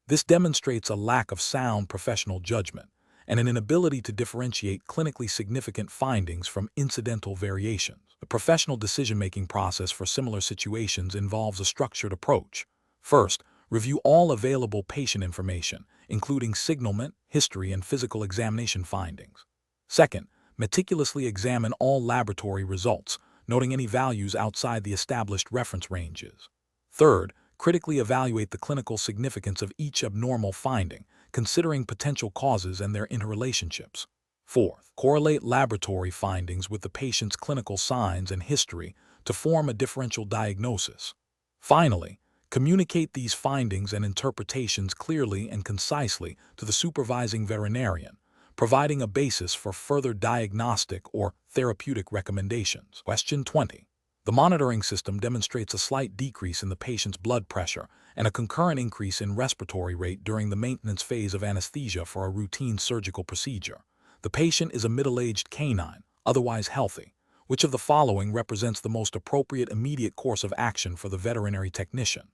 This demonstrates a lack of sound professional judgment and an inability to differentiate clinically significant findings from incidental variations. The professional decision-making process for similar situations involves a structured approach. First, review all available patient information, including signalment, history, and physical examination findings. Second, meticulously examine all laboratory results, noting any values outside the established reference ranges. Third, critically evaluate the clinical significance of each abnormal finding, considering potential causes and their interrelationships. Fourth, correlate laboratory findings with the patient's clinical signs and history to form a differential diagnosis. Finally, communicate these findings and interpretations clearly and concisely to the supervising veterinarian, providing a basis for further diagnostic or therapeutic recommendations. Question 20. The monitoring system demonstrates a slight decrease in the patient's blood pressure and a concurrent increase in respiratory rate during the maintenance phase of anesthesia for a routine surgical procedure. The patient is a middle-aged canine, otherwise healthy. Which of the following represents the most appropriate immediate course of action for the veterinary technician?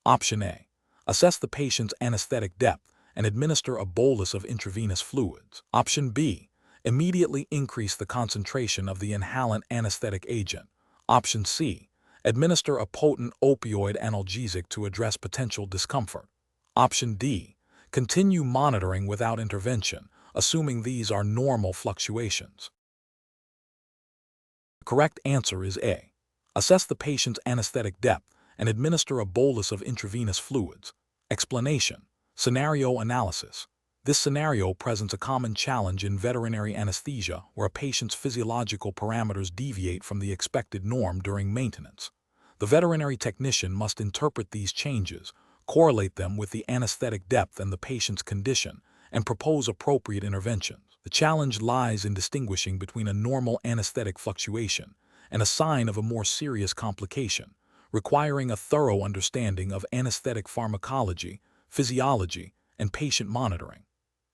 Option A. Assess the patient's anesthetic depth and administer a bolus of intravenous fluids. Option B. Immediately increase the concentration of the inhalant anesthetic agent. Option C. Administer a potent opioid analgesic to address potential discomfort. Option D. Continue monitoring without intervention, assuming these are normal fluctuations. The correct answer is A. Assess the patient's anesthetic depth and administer a bolus of intravenous fluids. Explanation. Scenario analysis. This scenario presents a common challenge in veterinary anesthesia where a patient's physiological parameters deviate from the expected norm during maintenance. The veterinary technician must interpret these changes, correlate them with the anesthetic depth and the patient's condition, and propose appropriate interventions. The challenge lies in distinguishing between a normal anesthetic fluctuation and a sign of a more serious complication, requiring a thorough understanding of anesthetic pharmacology, physiology, and patient monitoring.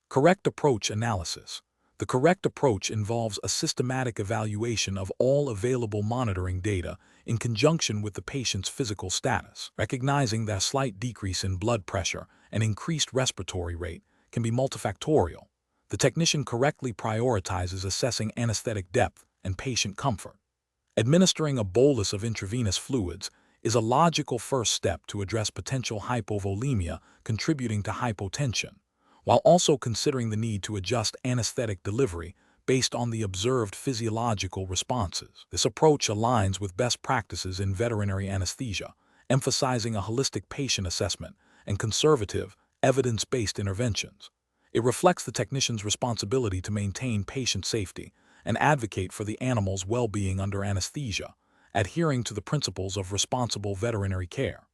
Correct approach analysis. The correct approach involves a systematic evaluation of all available monitoring data in conjunction with the patient's physical status. Recognizing that a slight decrease in blood pressure and increased respiratory rate can be multifactorial, the technician correctly prioritizes assessing anesthetic depth and patient comfort. Administering a bolus of intravenous fluids is a logical first step to address potential hypovolemia contributing to hypotension, while also considering the need to adjust anesthetic delivery based on the observed physiological responses. This approach aligns with best practices in veterinary anesthesia, emphasizing a holistic patient assessment and conservative, evidence-based interventions. It reflects the technician's responsibility to maintain patient safety and advocate for the animal's well-being under anesthesia, adhering to the principles of responsible veterinary care.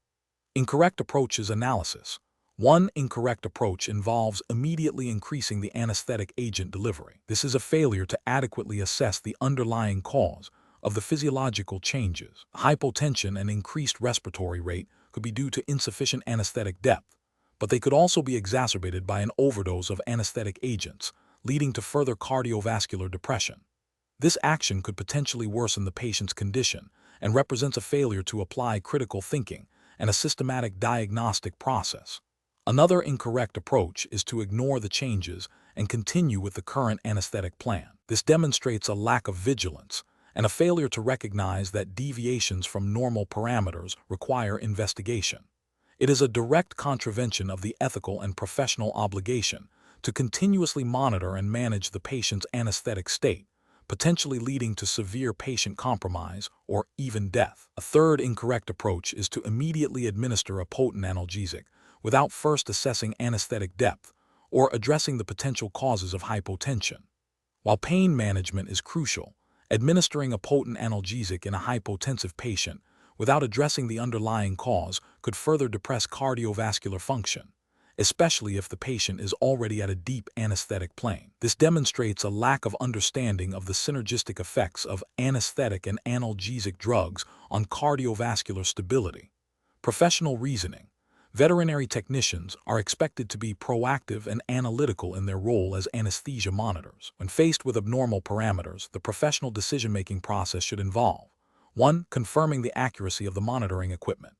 Incorrect approaches analysis. One incorrect approach involves immediately increasing the anesthetic agent delivery. This is a failure to adequately assess the underlying cause of the physiological changes. Hypotension and increased respiratory rate could be due to insufficient anesthetic depth, but they could also be exacerbated by an overdose of anesthetic agents, leading to further cardiovascular depression. This action could potentially worsen the patient's condition and represents a failure to apply critical thinking and a systematic diagnostic process. Another incorrect approach is to ignore the changes and continue with the current anesthetic plan. This demonstrates a lack of vigilance and a failure to recognize that deviations from normal parameters require investigation. It is a direct contravention of the ethical and professional obligation to continuously monitor and manage the patient's anesthetic state, potentially leading to severe patient compromise or even death. A third incorrect approach is to immediately administer a potent analgesic without first assessing anesthetic depth or addressing the potential causes of hypotension. While pain management is crucial, administering a potent analgesic in a hypotensive patient without addressing the underlying cause could further depress cardiovascular function, especially if the patient is already at a deep anesthetic plane. This demonstrates a lack of understanding of the synergistic effects of anesthetic and analgesic drugs on cardiovascular stability. Professional reasoning. Veterinary technicians are expected to be proactive and analytical in their role as anesthesia monitors. When faced with abnormal parameters, the professional decision-making process should involve 1. Confirming the accuracy of the monitoring equipment.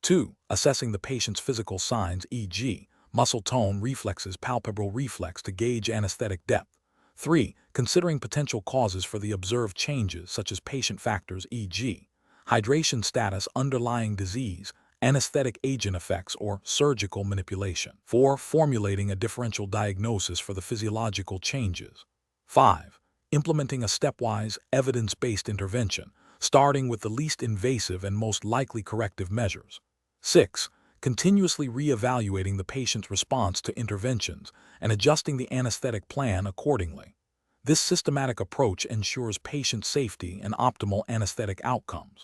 2. Assessing the patient's physical signs, e.g., muscle tone, reflexes, palpebral reflex to gauge anesthetic depth. 3. Considering potential causes for the observed changes such as patient factors, e.g., hydration status, underlying disease, anesthetic agent effects, or surgical manipulation. 4. Formulating a differential diagnosis for the physiological changes. 5. Implementing a stepwise, evidence-based intervention, starting with the least invasive and most likely corrective measures. 6. Continuously re-evaluating the patient's response to interventions and adjusting the anesthetic plan accordingly. This systematic approach ensures patient safety and optimal anesthetic outcomes.